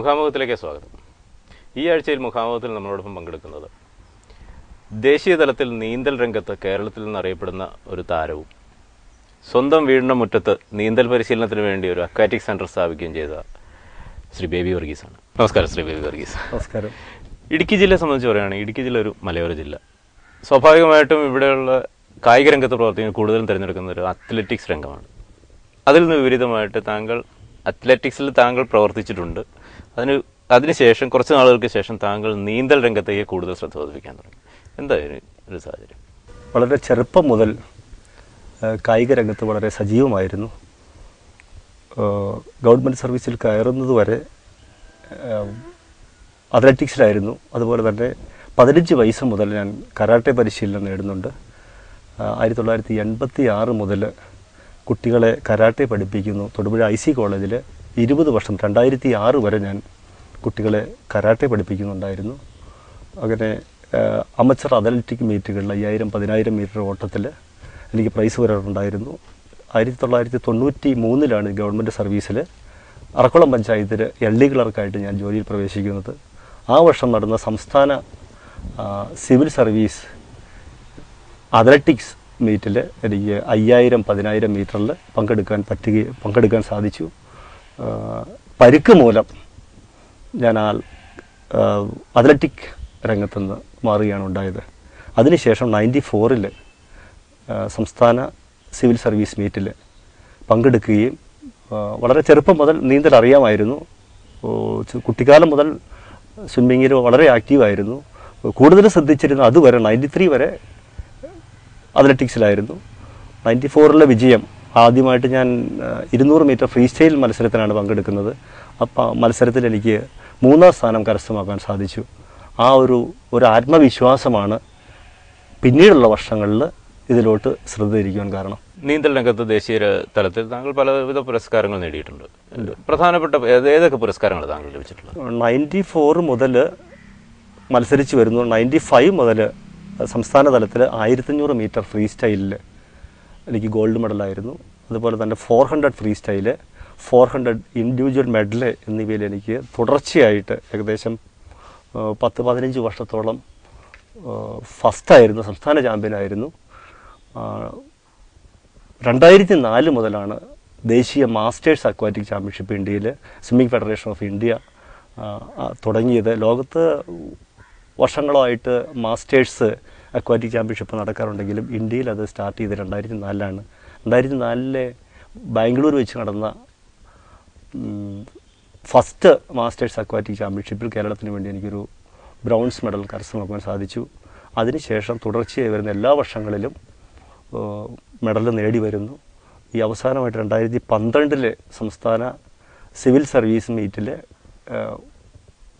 മുഖാമുഖത്തിലേക്ക് സ്വാഗതം. ഈ ആഴ്ചയിൽ മുഖാമുഖത്തിൽ നമ്മളോടൊപ്പം പങ്കെടുക്കുന്നത് ദേശീയ തലത്തിൽ നീന്തൽ രംഗത്ത് കേരളത്തിൽ നിന്നറിയപ്പെടുന്ന ഒരു താരവും സ്വന്തം വീടിൻ്റെ മുറ്റത്ത് നീന്തൽ പരിശീലനത്തിന് വേണ്ടി ഒരു അക്വാറ്റിക് സെൻറ്റർ സ്ഥാപിക്കുകയും ചെയ്ത ശ്രീ ബേബി വർഗീസാണ്. നമസ്കാരം ശ്രീ ബേബി വർഗീസ്. നമസ്കാരം. ഇടുക്കി ജില്ലയെ സംബന്ധിച്ച് പറയുകയാണെങ്കിൽ ഇടുക്കി ജില്ല ഒരു മലയോര ജില്ല. സ്വാഭാവികമായിട്ടും ഇവിടെയുള്ള കായിക രംഗത്ത് പ്രവർത്തിക്കാൻ കൂടുതലും തിരഞ്ഞെടുക്കുന്ന ഒരു അത്ലറ്റിക്സ് രംഗമാണ്. അതിൽ നിന്ന് വിപരീതമായിട്ട് അത്ലറ്റിക്സിൽ താങ്കൾ പ്രവർത്തിച്ചിട്ടുണ്ട്. അതിനുശേഷം കുറച്ച് നാളുകൾക്ക് ശേഷം താങ്കൾ നീന്തൽ രംഗത്തേക്ക് കൂടുതൽ ശ്രദ്ധ പതിപ്പിക്കാൻ തുടങ്ങി. എന്തായാലും ഒരു സാഹചര്യം? വളരെ ചെറുപ്പം മുതൽ കായിക രംഗത്ത് വളരെ സജീവമായിരുന്നു. ഗവൺമെൻറ് സർവീസിൽ കയറുന്നത് വരെ അത്ലറ്റിക്സിലായിരുന്നു. അതുപോലെ തന്നെ 15 വയസ്സ് മുതൽ ഞാൻ കരാട്ടെ പരിശീലനം നേടുന്നുണ്ട്. 1986 മുതൽ കുട്ടികളെ കരാട്ടെ പഠിപ്പിക്കുന്നു. തൊടുപുഴ IC കോളേജിൽ 20 വർഷം 2006 വരെ ഞാൻ കുട്ടികളെ കരാട്ടെ പഠിപ്പിക്കുന്നുണ്ടായിരുന്നു. അങ്ങനെ അമച്ചർ അത്ലറ്റിക് മീറ്റുകളിൽ 5000, 10000 മീറ്റർ ഓട്ടത്തിൽ എനിക്ക് പ്രൈസ് വരാറുണ്ടായിരുന്നു. 1993 ഗവൺമെൻറ് സർവീസിൽ അറക്കുളം പഞ്ചായത്തിൽ LD ക്ലർക്കായിട്ട് ഞാൻ ജോലിയിൽ പ്രവേശിക്കുന്നത്. ആ വർഷം നടന്ന സംസ്ഥാന സിവിൽ സർവീസ് അത്ലറ്റിക്സ് മീറ്റിൽ എനിക്ക് 5000, 10000 മീറ്ററിൽ പങ്കെടുക്കാൻ സാധിച്ചു. പരിക്ക് മൂലം ഞാൻ അത്ലറ്റിക് രംഗത്തുനിന്ന് മാറുകയാണ് ഉണ്ടായത്. അതിനുശേഷം 94 സംസ്ഥാന സിവിൽ സർവീസ് മീറ്റിൽ പങ്കെടുക്കുകയും വളരെ ചെറുപ്പം മുതൽ നീന്തൽ അറിയാമായിരുന്നു. കുട്ടിക്കാലം മുതൽ സ്വിമ്മിങ്ങിൽ വളരെ ആക്റ്റീവായിരുന്നു. കൂടുതൽ ശ്രദ്ധിച്ചിരുന്നു അതുവരെ 93 വരെ അത്ലറ്റിക്സിലായിരുന്നു. 94 വിജയം ആദ്യമായിട്ട് ഞാൻ 200 മീറ്റർ ഫ്രീ സ്റ്റൈൽ മത്സരത്തിനാണ് പങ്കെടുക്കുന്നത്. അപ്പം മത്സരത്തിൽ എനിക്ക് 3ാം സ്ഥാനം കരസ്ഥമാക്കാൻ സാധിച്ചു. ആ ഒരു ആത്മവിശ്വാസമാണ് പിന്നീടുള്ള വർഷങ്ങളിൽ ഇതിലോട്ട് ശ്രദ്ധ തിരിക്കുവാൻ കാരണം. നീന്തൽ രംഗത്ത് ദേശീയ തലത്തിൽ താങ്കൾ പലവിധ പുരസ്കാരങ്ങൾ നേടിയിട്ടുണ്ട്. പ്രധാനപ്പെട്ട ഏതൊക്കെ പുരസ്കാരങ്ങൾ താങ്കൾ ലഭിച്ചിട്ടുള്ളത്? 94 മുതൽ മത്സരിച്ച് വരുന്നു. 95 മുതൽ സംസ്ഥാന തലത്തിൽ 1500 മീറ്റർ ഫ്രീ സ്റ്റൈലിൽ എനിക്ക് ഗോൾഡ് മെഡലായിരുന്നു. അതുപോലെ തന്നെ 400 ഫ്രീ സ്റ്റൈല്, 400 ഇൻഡിവിജ്വൽ മെഡൽ എന്നിവയിൽ എനിക്ക് തുടർച്ചയായിട്ട് ഏകദേശം 10-15 വർഷത്തോളം ഫസ്റ്റായിരുന്നു, സംസ്ഥാന ചാമ്പ്യനായിരുന്നു. 2004 മുതലാണ് ദേശീയ മാസ്റ്റേഴ്സ് അക്വാറ്റിക് ചാമ്പ്യൻഷിപ്പ് ഇന്ത്യയിൽ സ്വിമ്മിംഗ് ഫെഡറേഷൻ ഓഫ് ഇന്ത്യ തുടങ്ങിയത്. ലോകത്ത് വർഷങ്ങളായിട്ട് മാസ്റ്റേഴ്സ് അക്വാറ്റിക് ചാമ്പ്യൻഷിപ്പ് നടക്കാറുണ്ടെങ്കിലും ഇന്ത്യയിൽ അത് സ്റ്റാർട്ട് ചെയ്ത് 2004 2004 ബാംഗ്ലൂർ വെച്ച് നടന്ന ഫസ്റ്റ് മാസ്റ്റേഴ്സ് അക്വാറ്റിക് ചാമ്പ്യൻഷിപ്പിൽ കേരളത്തിന് വേണ്ടി എനിക്കൊരു ബ്രോൺസ് മെഡൽ കരസ്ഥമാക്കാൻ സാധിച്ചു. അതിനുശേഷം തുടർച്ചയായി വരുന്ന എല്ലാ വർഷങ്ങളിലും മെഡൽ നേടി വരുന്നു. ഈ അവസാനമായിട്ട് 2012 സംസ്ഥാന സിവിൽ സർവീസ് മീറ്റിൽ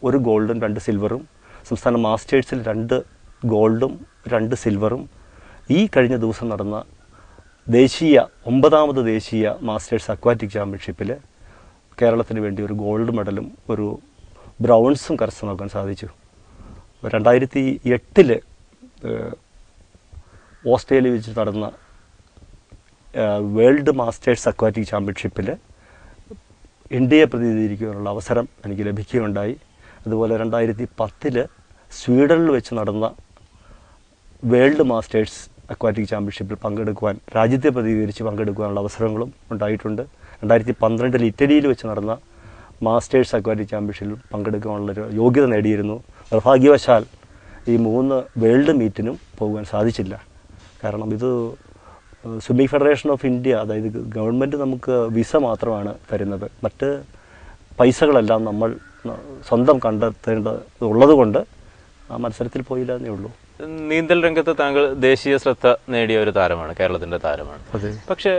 1 ഗോൾഡും 2 സിൽവറും, സംസ്ഥാന മാസ്റ്റേഴ്സിൽ 2 ഗോൾഡും 2 സിൽവറും, ഈ കഴിഞ്ഞ ദിവസം നടന്ന 9ാമത് ദേശീയ മാസ്റ്റേഴ്സ് അക്വാറ്റിക് ചാമ്പ്യൻഷിപ്പിൽ കേരളത്തിന് വേണ്ടി ഒരു ഗോൾഡ് മെഡലും ഒരു ബ്രൗൺസും കരസ്ഥമാക്കാൻ സാധിച്ചു. 2008 ഓസ്ട്രേലിയ വെച്ച് നടന്ന വേൾഡ് മാസ്റ്റേഴ്സ് അക്വാറ്റിക് ചാമ്പ്യൻഷിപ്പിൽ ഇന്ത്യയെ പ്രതിനിധീകരിക്കാനുള്ള അവസരം എനിക്ക് ലഭിക്കുകയുണ്ടായി. അതുപോലെ 2010 സ്വീഡനിൽ വെച്ച് നടന്ന വേൾഡ് മാസ്റ്റേഴ്സ് അക്വാറ്റിക് ചാമ്പ്യൻഷിപ്പിൽ രാജ്യത്തെ പ്രതിനിധീകരിച്ച് പങ്കെടുക്കുവാനുള്ള അവസരങ്ങളും ഉണ്ടായിട്ടുണ്ട്. 2012 ഇറ്റലിയിൽ വെച്ച് നടന്ന മാസ്റ്റേഴ്സ് അക്വാറ്റിക് ചാമ്പ്യൻഷിപ്പിൽ പങ്കെടുക്കാനുള്ളൊരു യോഗ്യത നേടിയിരുന്നു. നിർഭാഗ്യവശാൽ ഈ 3 വേൾഡ് മീറ്റിനും പോകുവാൻ സാധിച്ചില്ല. കാരണം ഇത് സ്വിമ്മിംഗ് ഫെഡറേഷൻ ഓഫ് ഇന്ത്യ, അതായത് ഗവൺമെൻറ് നമുക്ക് വിസ മാത്രമാണ് തരുന്നത്. മറ്റ് പൈസകളെല്ലാം നമ്മൾ സ്വന്തം കണ്ടെത്തേണ്ടതുള്ളത് കൊണ്ട് ആ മത്സരത്തിൽ പോയില്ല എന്നേ ഉള്ളൂ. നീന്തൽ രംഗത്ത് താങ്കൾ ദേശീയ ശ്രദ്ധ നേടിയ ഒരു താരമാണ്, കേരളത്തിൻ്റെ താരമാണ്. പക്ഷേ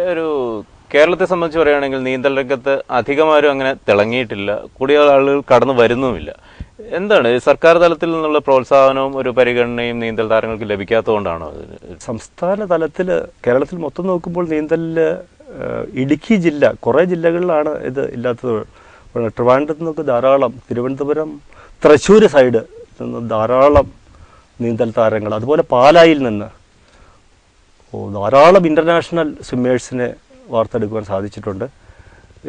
കേരളത്തെ സംബന്ധിച്ച് പറയുകയാണെങ്കിൽ നീന്തൽ രംഗത്ത് അധികമാരും അങ്ങനെ തിളങ്ങിയിട്ടില്ല, കൂടുതൽ ആളുകൾ കടന്നു വരുന്നുമില്ല. എന്താണ് സർക്കാർ തലത്തിൽ നിന്നുള്ള പ്രോത്സാഹനവും ഒരു പരിഗണനയും നീന്തൽ താരങ്ങൾക്ക് ലഭിക്കാത്തതുകൊണ്ടാണോ? സംസ്ഥാന തലത്തിൽ കേരളത്തിൽ മൊത്തം നോക്കുമ്പോൾ നീന്തലിൽ ഇടുക്കി ജില്ല, കുറേ ജില്ലകളിലാണ് ഇത് ഇല്ലാത്തത്. ട്രിവാൻഡ്രത്ത് നിന്നൊക്കെ ധാരാളം, തിരുവനന്തപുരം, തൃശ്ശൂർ സൈഡ് നിന്ന് ധാരാളം നീന്തൽ താരങ്ങൾ, അതുപോലെ പാലായിൽ നിന്ന് ധാരാളം ഇൻ്റർനാഷണൽ സ്വിമ്മേഴ്സിനെ വാർത്തെടുക്കുവാൻ സാധിച്ചിട്ടുണ്ട്.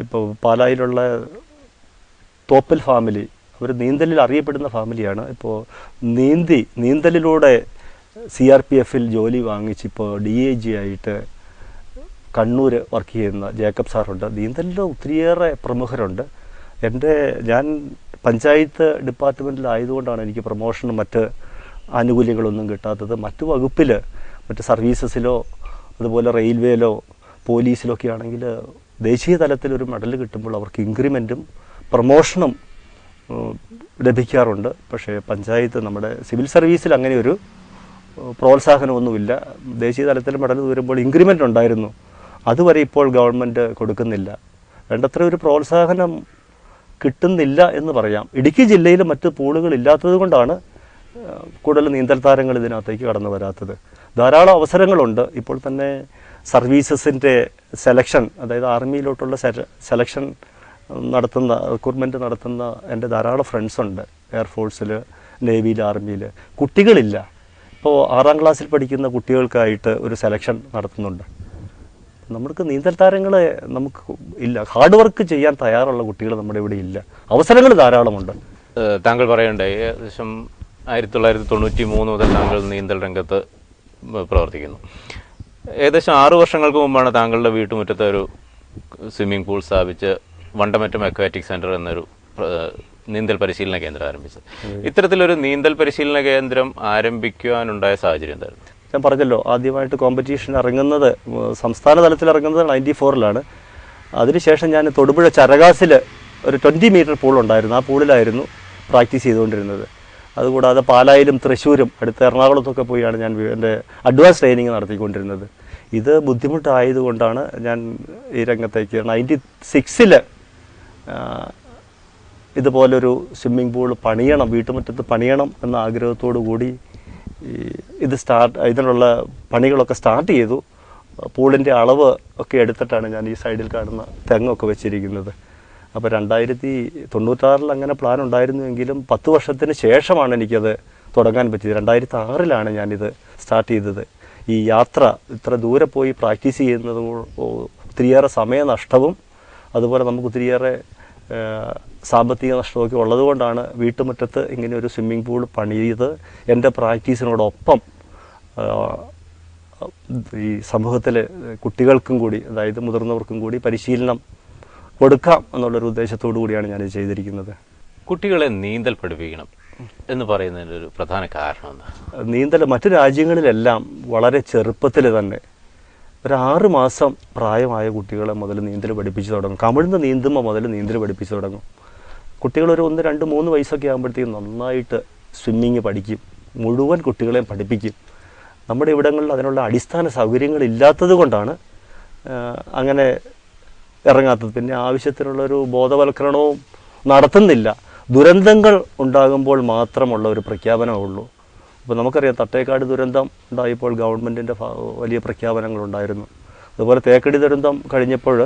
ഇപ്പോൾ പാലായിലുള്ള തോപ്പൽ ഫാമിലി, അവർ നീന്തലിൽ അറിയപ്പെടുന്ന ഫാമിലിയാണ്. ഇപ്പോൾ നീന്തലിലൂടെ CRPFൽ ജോലി വാങ്ങിച്ച് ഇപ്പോൾ DIG ആയിട്ട് കണ്ണൂർ വർക്ക് ചെയ്യുന്ന ജേക്കബ് സാറുണ്ട്. നീന്തലിൽ ഒത്തിരിയേറെ പ്രമുഖരുണ്ട്. ഞാൻ പഞ്ചായത്ത് ഡിപ്പാർട്ട്മെൻറ്റിലായതുകൊണ്ടാണ് എനിക്ക് പ്രൊമോഷനും മറ്റ് ആനുകൂല്യങ്ങളൊന്നും കിട്ടാത്തത്. മറ്റു വകുപ്പിൽ, മറ്റ് സർവീസസിലോ അതുപോലെ റെയിൽവേയിലോ പോലീസിലോ ഒക്കെ ആണെങ്കിൽ ദേശീയ തലത്തിലൊരു മെഡൽ കിട്ടുമ്പോൾ അവർക്ക് ഇൻക്രിമെൻറ്റും പ്രൊമോഷനും ലഭിക്കാറുണ്ട്. പക്ഷേ പഞ്ചായത്ത്, നമ്മുടെ സിവിൽ സർവീസിൽ അങ്ങനെ ഒരു പ്രോത്സാഹനമൊന്നുമില്ല. ദേശീയ തലത്തിൽ മെഡൽ വരുമ്പോൾ ഇൻക്രിമെൻ്റ് ഉണ്ടായിരുന്നു, അതുവരെ ഇപ്പോൾ ഗവൺമെൻറ് കൊടുക്കുന്നില്ല. വേണ്ടത്ര ഒരു പ്രോത്സാഹനം കിട്ടുന്നില്ല എന്ന് പറയാം. ഇടുക്കി ജില്ലയിൽ മറ്റ് പൂളുകൾ ഇല്ലാത്തത് കൊണ്ടാണ് കൂടുതൽ നീന്തൽ താരങ്ങൾ ഇതിനകത്തേക്ക് കടന്നു വരാത്തത്. ധാരാളം അവസരങ്ങളുണ്ട്. ഇപ്പോൾ തന്നെ സർവീസസിൻ്റെ സെലക്ഷൻ, അതായത് ആർമിയിലോട്ടുള്ള സെലക്ഷൻ നടത്തുന്ന, റിക്രൂട്ട്മെൻറ്റ് നടത്തുന്ന എൻ്റെ ധാരാളം ഫ്രണ്ട്സുണ്ട്. എയർഫോഴ്സിൽ, നേവിയിൽ, ആർമിയിൽ. കുട്ടികളില്ല. ഇപ്പോൾ 6ാം ക്ലാസ്സിൽ പഠിക്കുന്ന കുട്ടികൾക്കായിട്ട് ഒരു സെലക്ഷൻ നടത്തുന്നുണ്ട്. നമുക്ക് നീന്തൽ താരങ്ങളെ നമുക്ക് ഇല്ല. ഹാർഡ് വർക്ക് ചെയ്യാൻ തയ്യാറുള്ള കുട്ടികൾ നമ്മുടെ ഇവിടെ ഇല്ല. അവസരങ്ങൾ ധാരാളമുണ്ട്. താങ്കൾ പറയണ്ടായി ഏകദേശം 1993 മുതൽ താങ്കൾ നീന്തൽ രംഗത്ത് പ്രവർത്തിക്കുന്നു. ഏകദേശം 6 വർഷങ്ങൾക്ക് മുമ്പാണ് താങ്കളുടെ വീട്ടുമുറ്റത്ത് ഒരു സ്വിമ്മിംഗ് പൂൾ സ്ഥാപിച്ച് വണ്ടമറ്റം അക്വാറ്റിക് സെന്റർ എന്നൊരു നീന്തൽ പരിശീലന കേന്ദ്രം ആരംഭിച്ചത്. ഇത്തരത്തിലൊരു നീന്തൽ പരിശീലന കേന്ദ്രം ആരംഭിക്കുവാനുണ്ടായ സാഹചര്യം എന്തായിരുന്നു? ഞാൻ പറഞ്ഞല്ലോ, ആദ്യമായിട്ട് കോമ്പറ്റീഷൻ ഇറങ്ങുന്നത്, സംസ്ഥാന തലത്തിൽ ഇറങ്ങുന്നത് 94ലാണ്. അതിനുശേഷം ഞാൻ തൊടുപുഴ ചരകാസിൽ ഒരു 20 മീറ്റർ പൂളുണ്ടായിരുന്നു. ആ പൂളിലായിരുന്നു പ്രാക്ടീസ് ചെയ്തുകൊണ്ടിരുന്നത്. അതുകൂടാതെ പാലായിലും തൃശ്ശൂരും അടുത്ത എറണാകുളത്തൊക്കെ പോയാണ് ഞാൻ എൻ്റെ അഡ്വാൻസ് ട്രെയിനിങ് നടത്തിക്കൊണ്ടിരുന്നത്. ഇത് ബുദ്ധിമുട്ടായതുകൊണ്ടാണ് ഞാൻ ഈ രംഗത്തേക്ക് 96ൽ ഇതുപോലൊരു സ്വിമ്മിംഗ് പൂൾ പണിയണം, വീട്ടുമുറ്റത്ത് പണിയണം എന്ന ആഗ്രഹത്തോടു കൂടി ഇതിനുള്ള പണികളൊക്കെ സ്റ്റാർട്ട് ചെയ്തു. പൂളിൻ്റെ അളവ് ഒക്കെ എടുത്തിട്ടാണ് ഞാൻ ഈ സൈഡിൽ കാണുന്ന തെങ്ങൊക്കെ വെച്ചിരിക്കുന്നത്. അപ്പോൾ 1996 അങ്ങനെ പ്ലാൻ ഉണ്ടായിരുന്നുവെങ്കിലും 10 വർഷത്തിന് ശേഷമാണ് എനിക്കത് തുടങ്ങാൻ പറ്റിയത്. 2006ലാണ് ഞാനിത് സ്റ്റാർട്ട് ചെയ്തത്. ഈ യാത്ര, ഇത്ര ദൂരെ പോയി പ്രാക്ടീസ് ചെയ്യുന്നത് ഒത്തിരിയേറെ സമയനഷ്ടവും അതുപോലെ നമുക്ക് ഒത്തിരിയേറെ സാമ്പത്തിക നഷ്ടമൊക്കെ ഉള്ളതുകൊണ്ടാണ് വീട്ടുമുറ്റത്ത് ഇങ്ങനെ ഒരു സ്വിമ്മിംഗ് പൂൾ പണിയത്. എൻ്റെ പ്രാക്ടീസിനോടൊപ്പം ഈ സമൂഹത്തിലെ കുട്ടികൾക്കും കൂടി, അതായത് മുതിർന്നവർക്കും കൂടി പരിശീലനം കൊടുക്കാം എന്നുള്ളൊരു ഉദ്ദേശത്തോടു കൂടിയാണ് ഞാനിത് ചെയ്തിരിക്കുന്നത്. കുട്ടികളെ നീന്തൽ പഠിപ്പിക്കണം എന്ന് പറയുന്നതിൻ്റെ ഒരു പ്രധാന കാരണം എന്താ? നീന്തൽ മറ്റു രാജ്യങ്ങളിലെല്ലാം വളരെ ചെറുപ്പത്തിൽ തന്നെ ഒരു 6 മാസം പ്രായമായ കുട്ടികളെ മുതൽ നീന്തൽ പഠിപ്പിച്ചു തുടങ്ങും. കമിഴ്ന്ന് നീന്തുമ്പോൾ മുതൽ നീന്തൽ പഠിപ്പിച്ചു തുടങ്ങും. കുട്ടികൾ ഒരു 1, 2, 3 വയസ്സൊക്കെ ആകുമ്പോഴത്തേക്കും നന്നായിട്ട് സ്വിമ്മിങ് പഠിക്കും. മുഴുവൻ കുട്ടികളെയും പഠിപ്പിക്കും. നമ്മുടെ ഇവിടങ്ങളിൽ അതിനുള്ള അടിസ്ഥാന സൗകര്യങ്ങൾ ഇല്ലാത്തത് കൊണ്ടാണ് അങ്ങനെ ഇറങ്ങാത്തത്. പിന്നെ ആവശ്യത്തിനുള്ളൊരു ബോധവൽക്കരണവും നടത്തുന്നില്ല. ദുരന്തങ്ങൾ ഉണ്ടാകുമ്പോൾ മാത്രമുള്ള ഒരു പ്രഖ്യാപനമേ ഉള്ളൂ. അപ്പോൾ നമുക്കറിയാം, തട്ടേക്കാട് ദുരന്തം ഉണ്ടായപ്പോൾ ഗവൺമെൻറ്റിൻ്റെ വലിയ പ്രഖ്യാപനങ്ങളുണ്ടായിരുന്നു. അതുപോലെ തേക്കടി ദുരന്തം കഴിഞ്ഞപ്പോൾ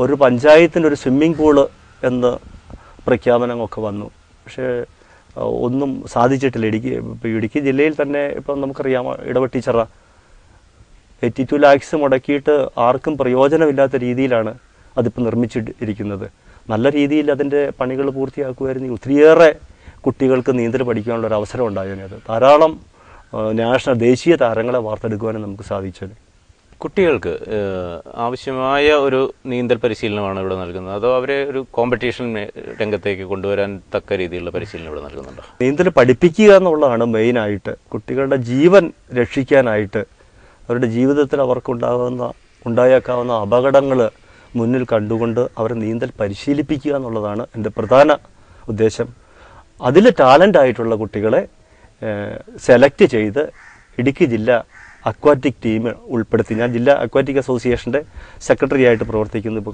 ഒരു പഞ്ചായത്തിൻ്റെ ഒരു സ്വിമ്മിംഗ് പൂള് എന്ന പ്രഖ്യാപനമൊക്കെ വന്നു. പക്ഷേ ഒന്നും സാധിച്ചിട്ടില്ല. ഇടുക്കി ജില്ലയിൽ തന്നെ ഇപ്പം നമുക്കറിയാം, ഇടവെട്ടിച്ചിറ 82 lakhs മുടക്കിയിട്ട് ആർക്കും പ്രയോജനമില്ലാത്ത രീതിയിലാണ് അതിപ്പോൾ നിർമ്മിച്ചിരിക്കുന്നത്. നല്ല രീതിയിൽ അതിൻ്റെ പണികൾ പൂർത്തിയാക്കുമായിരുന്നെങ്കിൽ ഒത്തിരിയേറെ കുട്ടികൾക്ക് നീന്തൽ പഠിക്കാനുള്ളൊരു അവസരം ഉണ്ടായിരുന്നു. ധാരാളം ദേശീയ താരങ്ങളെ വാർത്തെടുക്കുവാനും നമുക്ക് സാധിച്ചത്. കുട്ടികൾക്ക് ആവശ്യമായ ഒരു നീന്തൽ പരിശീലനമാണ് ഇവിടെ നൽകുന്നത്, അതോ അവരെ ഒരു കോമ്പറ്റീഷൻ രംഗത്തേക്ക് കൊണ്ടുവരാൻ തക്ക രീതിയിലുള്ള പരിശീലനം ഇവിടെ നൽകുന്നുണ്ടോ? നീന്തൽ പഠിപ്പിക്കുക എന്നുള്ളതാണ് മെയിനായിട്ട്. കുട്ടികളുടെ ജീവൻ രക്ഷിക്കാനായിട്ട്, അവരുടെ ജീവിതത്തിൽ ഉണ്ടായേക്കാവുന്ന അപകടങ്ങൾ മുന്നിൽ കണ്ടുകൊണ്ട് അവരെ നീന്തൽ പരിശീലിപ്പിക്കുക എന്നുള്ളതാണ് എൻ്റെ പ്രധാന ഉദ്ദേശം. അതിൽ ടാലൻ്റായിട്ടുള്ള കുട്ടികളെ സെലക്ട് ചെയ്ത് ഇടുക്കി ജില്ലാ അക്വാറ്റിക് ടീം ഉൾപ്പെടുത്തി. ഞാൻ ജില്ലാ അക്വാറ്റിക് അസോസിയേഷൻ്റെ സെക്രട്ടറി ആയിട്ട് പ്രവർത്തിക്കുന്നു. ഇപ്പോൾ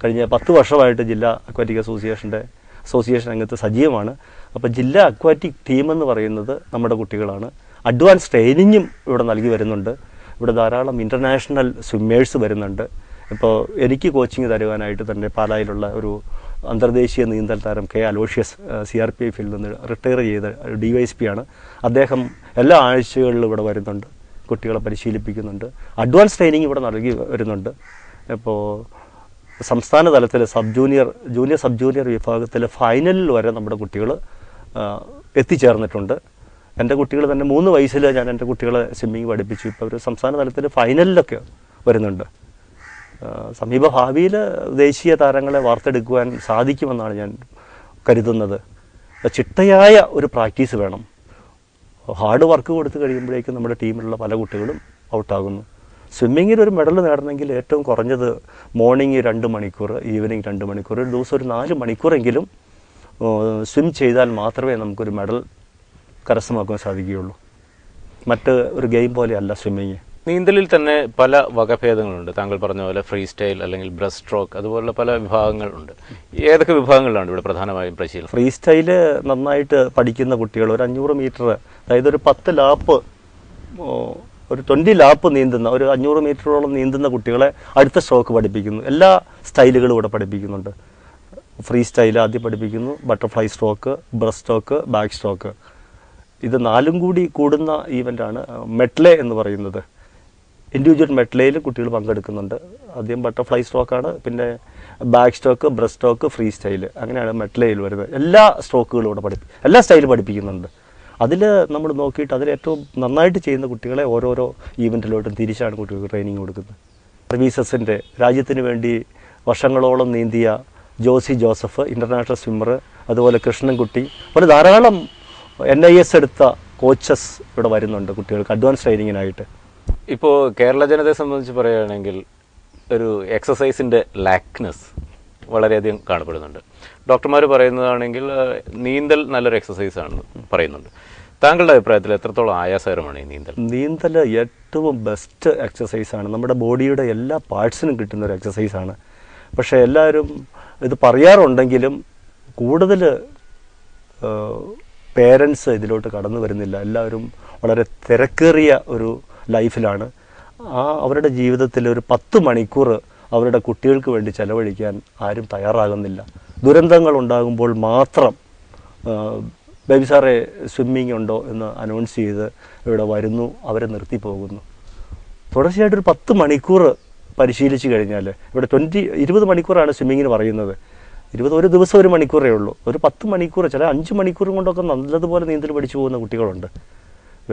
കഴിഞ്ഞ 10 വർഷമായിട്ട് ജില്ലാ അക്വാറ്റിക് അസോസിയേഷൻ രംഗത്ത് സജീവമാണ്. അപ്പോൾ ജില്ലാ അക്വാറ്റിക് ടീം എന്ന് പറയുന്നത് നമ്മുടെ കുട്ടികളാണ്. അഡ്വാൻസ് ട്രെയിനിങ്ങും ഇവിടെ നൽകി വരുന്നുണ്ട്. ഇവിടെ ധാരാളം ഇൻ്റർനാഷണൽ സ്വിമ്മേഴ്സ് വരുന്നുണ്ട്. ഇപ്പോൾ എനിക്ക് കോച്ചിങ് തരുവാനായിട്ട് തന്നെ പാലായിലുള്ള ഒരു അന്തർദേശീയ നീന്തൽ താരം K. അലോഷ്യസ് CRPFൽ നിന്ന് റിട്ടയർ ചെയ്ത DYSP ആണ്. അദ്ദേഹം എല്ലാ ആഴ്ചകളിലും ഇവിടെ വരുന്നുണ്ട്, കുട്ടികളെ പരിശീലിപ്പിക്കുന്നുണ്ട്. അഡ്വാൻസ് ട്രെയിനിങ് ഇവിടെ നൽകി വരുന്നുണ്ട്. ഇപ്പോൾ സംസ്ഥാന തലത്തിൽ ജൂനിയർ സബ് ജൂനിയർ വിഭാഗത്തിൽ ഫൈനലിൽ വരെ നമ്മുടെ കുട്ടികൾ എത്തിച്ചേർന്നിട്ടുണ്ട്. എൻ്റെ കുട്ടികൾ തന്നെ 3 വയസ്സിൽ ഞാൻ എൻ്റെ കുട്ടികളെ സ്വിമ്മിങ് പഠിപ്പിച്ചു. ഇപ്പോൾ അവർ സംസ്ഥാന തലത്തിൽ ഫൈനലിലൊക്കെ വരുന്നുണ്ട്. സമീപ ഭാവിയിൽ ദേശീയ താരങ്ങളെ വാർത്തെടുക്കുവാൻ സാധിക്കുമെന്നാണ് ഞാൻ കരുതുന്നത്. ചിട്ടയായ ഒരു പ്രാക്ടീസ് വേണം. ഹാർഡ് വർക്ക് കൊടുത്തു കഴിയുമ്പോഴേക്കും നമ്മുടെ ടീമിലുള്ള പല കുട്ടികളും ഔട്ടാകുന്നു. സ്വിമ്മിങ്ങിൽ ഒരു മെഡൽ നേടണമെങ്കിൽ ഏറ്റവും കുറഞ്ഞത് മോർണിംഗ് 2 മണിക്കൂർ, ഈവനിങ് 2 മണിക്കൂർ, ഒരു ദിവസം ഒരു 4 മണിക്കൂറെങ്കിലും സ്വിം ചെയ്താൽ മാത്രമേ നമുക്കൊരു മെഡൽ കരസ്ഥമാക്കാൻ സാധിക്കുകയുള്ളൂ. മറ്റ് ഒരു ഗെയിം പോലെയല്ല സ്വിമ്മിങ്. നീന്തലിൽ തന്നെ പല വകഭേദങ്ങളുണ്ട്. താങ്കൾ പറഞ്ഞ പോലെ ഫ്രീ സ്റ്റൈൽ അല്ലെങ്കിൽ ബ്രസ്റ്റ് സ്ട്രോക്ക് അതുപോലുള്ള പല വിഭാഗങ്ങളുണ്ട്. ഏതൊക്കെ വിഭാഗങ്ങളിലാണ് ഇവിടെ പ്രധാനമായും പരിശീലനം? ഫ്രീ സ്റ്റൈല് നന്നായിട്ട് പഠിക്കുന്ന കുട്ടികൾ ഒരു 500 മീറ്റർ, അതായത് ഒരു 10 ലാപ്പ്, ഒരു 20 ലാപ്പ് നീന്തുന്ന, ഒരു 500 മീറ്ററോളം നീന്തുന്ന കുട്ടികളെ അടുത്ത സ്ട്രോക്ക് പഠിപ്പിക്കുന്നു. എല്ലാ സ്റ്റൈലുകളും ഇവിടെ പഠിപ്പിക്കുന്നുണ്ട്. ഫ്രീ സ്റ്റൈൽ ആദ്യം പഠിപ്പിക്കുന്നു, butterfly stroke, breast stroke, back stroke. ഇത് 4ഉം കൂടി കൂടുന്ന ഈവൻ്റാണ് മെഡ്ലേ എന്ന് പറയുന്നത്. ഇൻഡിവിജ്വൽ മെഡ്ലേയിൽ കുട്ടികൾ പങ്കെടുക്കുന്നുണ്ട്. ആദ്യം ബട്ടർഫ്ലൈ സ്ട്രോക്കാണ്, പിന്നെ back stroke, breast stroke, free style, അങ്ങനെയാണ് മെഡ്ലേയിൽ വരുന്നത്. എല്ലാ സ്ട്രോക്കുകളും ഇവിടെ എല്ലാ സ്റ്റൈലും പഠിപ്പിക്കുന്നുണ്ട്. അതിൽ നമ്മൾ നോക്കിയിട്ട് അതിൽ ഏറ്റവും നന്നായിട്ട് ചെയ്യുന്ന കുട്ടികളെ ഓരോരോ ഈവൻറ്റിലോട്ടും തിരിച്ചാണ് കുട്ടികൾക്ക് ട്രെയിനിങ് കൊടുക്കുന്നത്. സർവീസസിൻ്റെ രാജ്യത്തിന് വേണ്ടി വർഷങ്ങളോളം നീന്തിയ ജോസി ജോസഫ്, ഇൻ്റർനാഷണൽ സ്വിമ്മർ, അതുപോലെ കൃഷ്ണൻകുട്ടി, അതുപോലെ ധാരാളം NIS എടുത്ത കോച്ചസ് ഇവിടെ വരുന്നുണ്ട് കുട്ടികൾക്ക് അഡ്വാൻസ് ട്രെയിനിങ്ങിനായിട്ട്. ഇപ്പോൾ കേരള ജനതയെ സംബന്ധിച്ച് പറയുകയാണെങ്കിൽ ഒരു എക്സസൈസിൻ്റെ ലാക്നെസ് വളരെയധികം കാണപ്പെടുന്നുണ്ട്. ഡോക്ടർമാർ പറയുന്നതാണെങ്കിൽ നീന്തൽ നല്ലൊരു എക്സസൈസ് ആണെന്ന് പറയുന്നുണ്ട്. താങ്കളുടെ അഭിപ്രായത്തിൽ എത്രത്തോളം ആയാസകരമാണ് ഈ നീന്തൽ? നീന്തൽ ഏറ്റവും ബെസ്റ്റ് എക്സസൈസാണ്. നമ്മുടെ ബോഡിയുടെ എല്ലാ പാർട്സിനും കിട്ടുന്ന ഒരു എക്സസൈസാണ്. പക്ഷേ എല്ലാവരും ഇത് പറയാറുണ്ടെങ്കിലും കൂടുതൽ പേരൻസ് ഇതിലോട്ട് കടന്നു വരുന്നില്ല. എല്ലാവരും വളരെ തിരക്കേറിയ ഒരു ലൈഫിലാണ്. അവരുടെ ജീവിതത്തിൽ ഒരു 10 മണിക്കൂർ അവരുടെ കുട്ടികൾക്ക് വേണ്ടി ചെലവഴിക്കാൻ ആരും തയ്യാറാകുന്നില്ല. ദുരന്തങ്ങൾ ഉണ്ടാകുമ്പോൾ മാത്രം ബേബി സാറേ സ്വിമ്മിങ് ഉണ്ടോ എന്ന് അനൗൺസ് ചെയ്ത് ഇവിടെ വരുന്നു, അവരെ നിർത്തി പോകുന്നു. തുടർച്ചയായിട്ടൊരു 10 മണിക്കൂർ പരിശീലിച്ച് കഴിഞ്ഞാൽ, ഇവിടെ 20 മണിക്കൂറാണ് സ്വിമ്മിങ്ങിന് പറയുന്നത്. ഒരു ദിവസം 1 മണിക്കൂറേ ഉള്ളൂ. ഒരു 10 മണിക്കൂർ, ചില 5 മണിക്കൂറും കൊണ്ടൊക്കെ നല്ലതുപോലെ നീന്തൽ പഠിച്ചു പോകുന്ന കുട്ടികളുണ്ട്.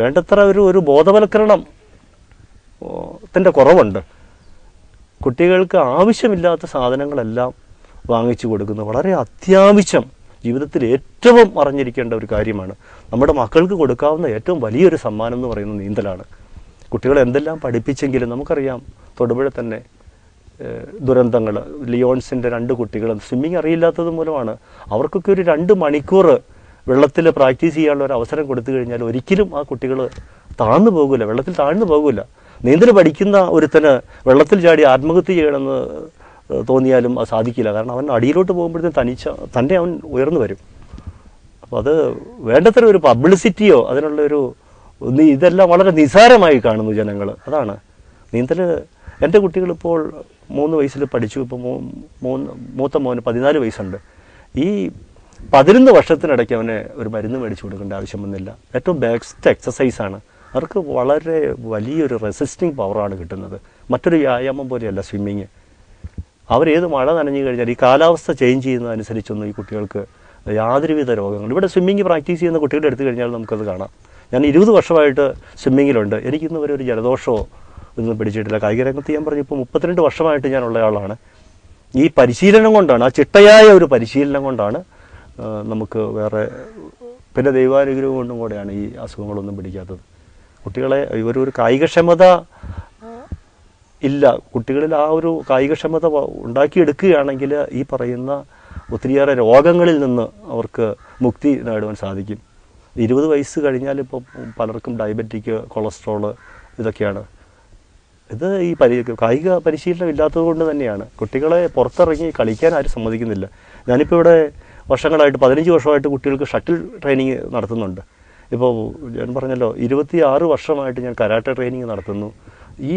വേണ്ടത്ര ഒരു ബോധവൽക്കരണം ത്തിൻ്റെ കുറവുണ്ട്. കുട്ടികൾക്ക് ആവശ്യമില്ലാത്ത സാധനങ്ങളെല്ലാം വാങ്ങിച്ചു കൊടുക്കുന്നു. വളരെ അത്യാവശ്യം, ജീവിതത്തിൽ ഏറ്റവും അറിഞ്ഞിരിക്കേണ്ട ഒരു കാര്യമാണ്. നമ്മുടെ മക്കൾക്ക് കൊടുക്കാവുന്ന ഏറ്റവും വലിയൊരു സമ്മാനം എന്ന് പറയുന്നത് നീന്തലാണ്. കുട്ടികളെ എന്തെല്ലാം പഠിപ്പിച്ചെങ്കിലും നമുക്കറിയാം, തൊടുപുഴ തന്നെ ദുരന്തങ്ങൾ, ലിയോൺസിൻ്റെ 2 കുട്ടികളും സ്വിമ്മിങ് അറിയില്ലാത്തത് മൂലമാണ്. അവർക്കൊക്കെ ഒരു 2 മണിക്കൂർ വെള്ളത്തിൽ പ്രാക്ടീസ് ചെയ്യാനുള്ള ഒരു അവസരം കൊടുത്തു കഴിഞ്ഞാൽ ഒരിക്കലും ആ കുട്ടികൾ താഴ്ന്നു പോകില്ല, വെള്ളത്തിൽ താഴ്ന്നു പോകില്ല. നീന്തൽ പഠിക്കുന്ന ഒരുത്തന് വെള്ളത്തിൽ ചാടി ആത്മഹത്യ ചെയ്യണമെന്ന് തോന്നിയാലും അത് സാധിക്കില്ല. കാരണം അവൻ അടിയിലോട്ട് പോകുമ്പോഴത്തേക്കും തന്നെ അവൻ ഉയർന്നു വരും. അപ്പോൾ അത് വേണ്ടത്ര ഒരു പബ്ലിസിറ്റിയോ അതിനുള്ളൊരു ഇതെല്ലാം വളരെ നിസ്സാരമായി കാണുന്നു ജനങ്ങൾ. അതാണ് നീന്തൽ. എൻ്റെ കുട്ടികളിപ്പോൾ 3 വയസ്സിൽ പഠിച്ചു. ഇപ്പോൾ മൂത്ത മോന് 14 വയസ്സുണ്ട്. ഈ 11 വർഷത്തിനിടയ്ക്ക് അവനെ ഒരു മരുന്ന് മേടിച്ചു കൊടുക്കേണ്ട ആവശ്യം വന്നില്ല. ഏറ്റവും ബെസ്റ്റ് എക്സസൈസാണ്. അവർക്ക് വളരെ വലിയൊരു റെസിസ്റ്റിംഗ് പവറാണ് കിട്ടുന്നത്. മറ്റൊരു വ്യായാമം പോലെയല്ല സ്വിമ്മിങ്. അവരേത് മഴ നനഞ്ഞു കഴിഞ്ഞാൽ ഈ കാലാവസ്ഥ ചേഞ്ച് ചെയ്യുന്നതനുസരിച്ചൊന്നും ഈ കുട്ടികൾക്ക് യാതൊരുവിധ രോഗങ്ങൾ, ഇവിടെ സ്വിമ്മിങ് പ്രാക്ടീസ് ചെയ്യുന്ന കുട്ടികളുടെ എടുത്തു കഴിഞ്ഞാൽ നമുക്കത് കാണാം. ഞാൻ 20 വർഷമായിട്ട് സ്വിമ്മിങ്ങിലുണ്ട്. എനിക്കിന്ന് വരെ ഒരു ജലദോഷമോ ഇതൊന്നും പിടിച്ചിട്ടില്ല. കായിക രംഗത്ത് ഞാൻ പറഞ്ഞു ഇപ്പോൾ 32 വർഷമായിട്ട് ഞാൻ ഉള്ളയാളാണ്. ഈ പരിശീലനം കൊണ്ടാണ്, ആ ചിട്ടയായ ഒരു പരിശീലനം കൊണ്ടാണ് നമുക്ക് വേറെ പിന്നെ ദൈവാനുഗ്രഹം കൊണ്ടും കൂടെയാണ് ഈ അസുഖങ്ങളൊന്നും പിടിക്കാത്തത്. കുട്ടികളെ ഒരു കായികക്ഷമത ഇല്ല, കുട്ടികളിൽ ആ ഒരു കായികക്ഷമത ഉണ്ടാക്കിയെടുക്കുകയാണെങ്കിൽ ഈ പറയുന്ന ഒത്തിരിയേറെ രോഗങ്ങളിൽ നിന്ന് അവർക്ക് മുക്തി നേടുവാൻ സാധിക്കും. 20 വയസ്സ് കഴിഞ്ഞാൽ ഇപ്പോൾ പലർക്കും ഡയബറ്റിക്, കൊളസ്ട്രോള് ഇതൊക്കെയാണ്. ഇത് ഈ കായിക പരിശീലനം ഇല്ലാത്തത് കൊണ്ട് തന്നെയാണ്. കുട്ടികളെ പുറത്തിറങ്ങി കളിക്കാൻ ആരും സമ്മതിക്കുന്നില്ല. ഞാനിപ്പോൾ ഇവിടെ വർഷങ്ങളായിട്ട് 15 വർഷമായിട്ട് കുട്ടികൾക്ക് ഷട്ടിൽ ട്രെയിനിങ് നടത്തുന്നുണ്ട്. ഇപ്പോൾ ഞാൻ പറഞ്ഞല്ലോ 26 വർഷമായിട്ട് ഞാൻ കരാട്ടെ ട്രെയിനിങ് നടത്തുന്നു. ഈ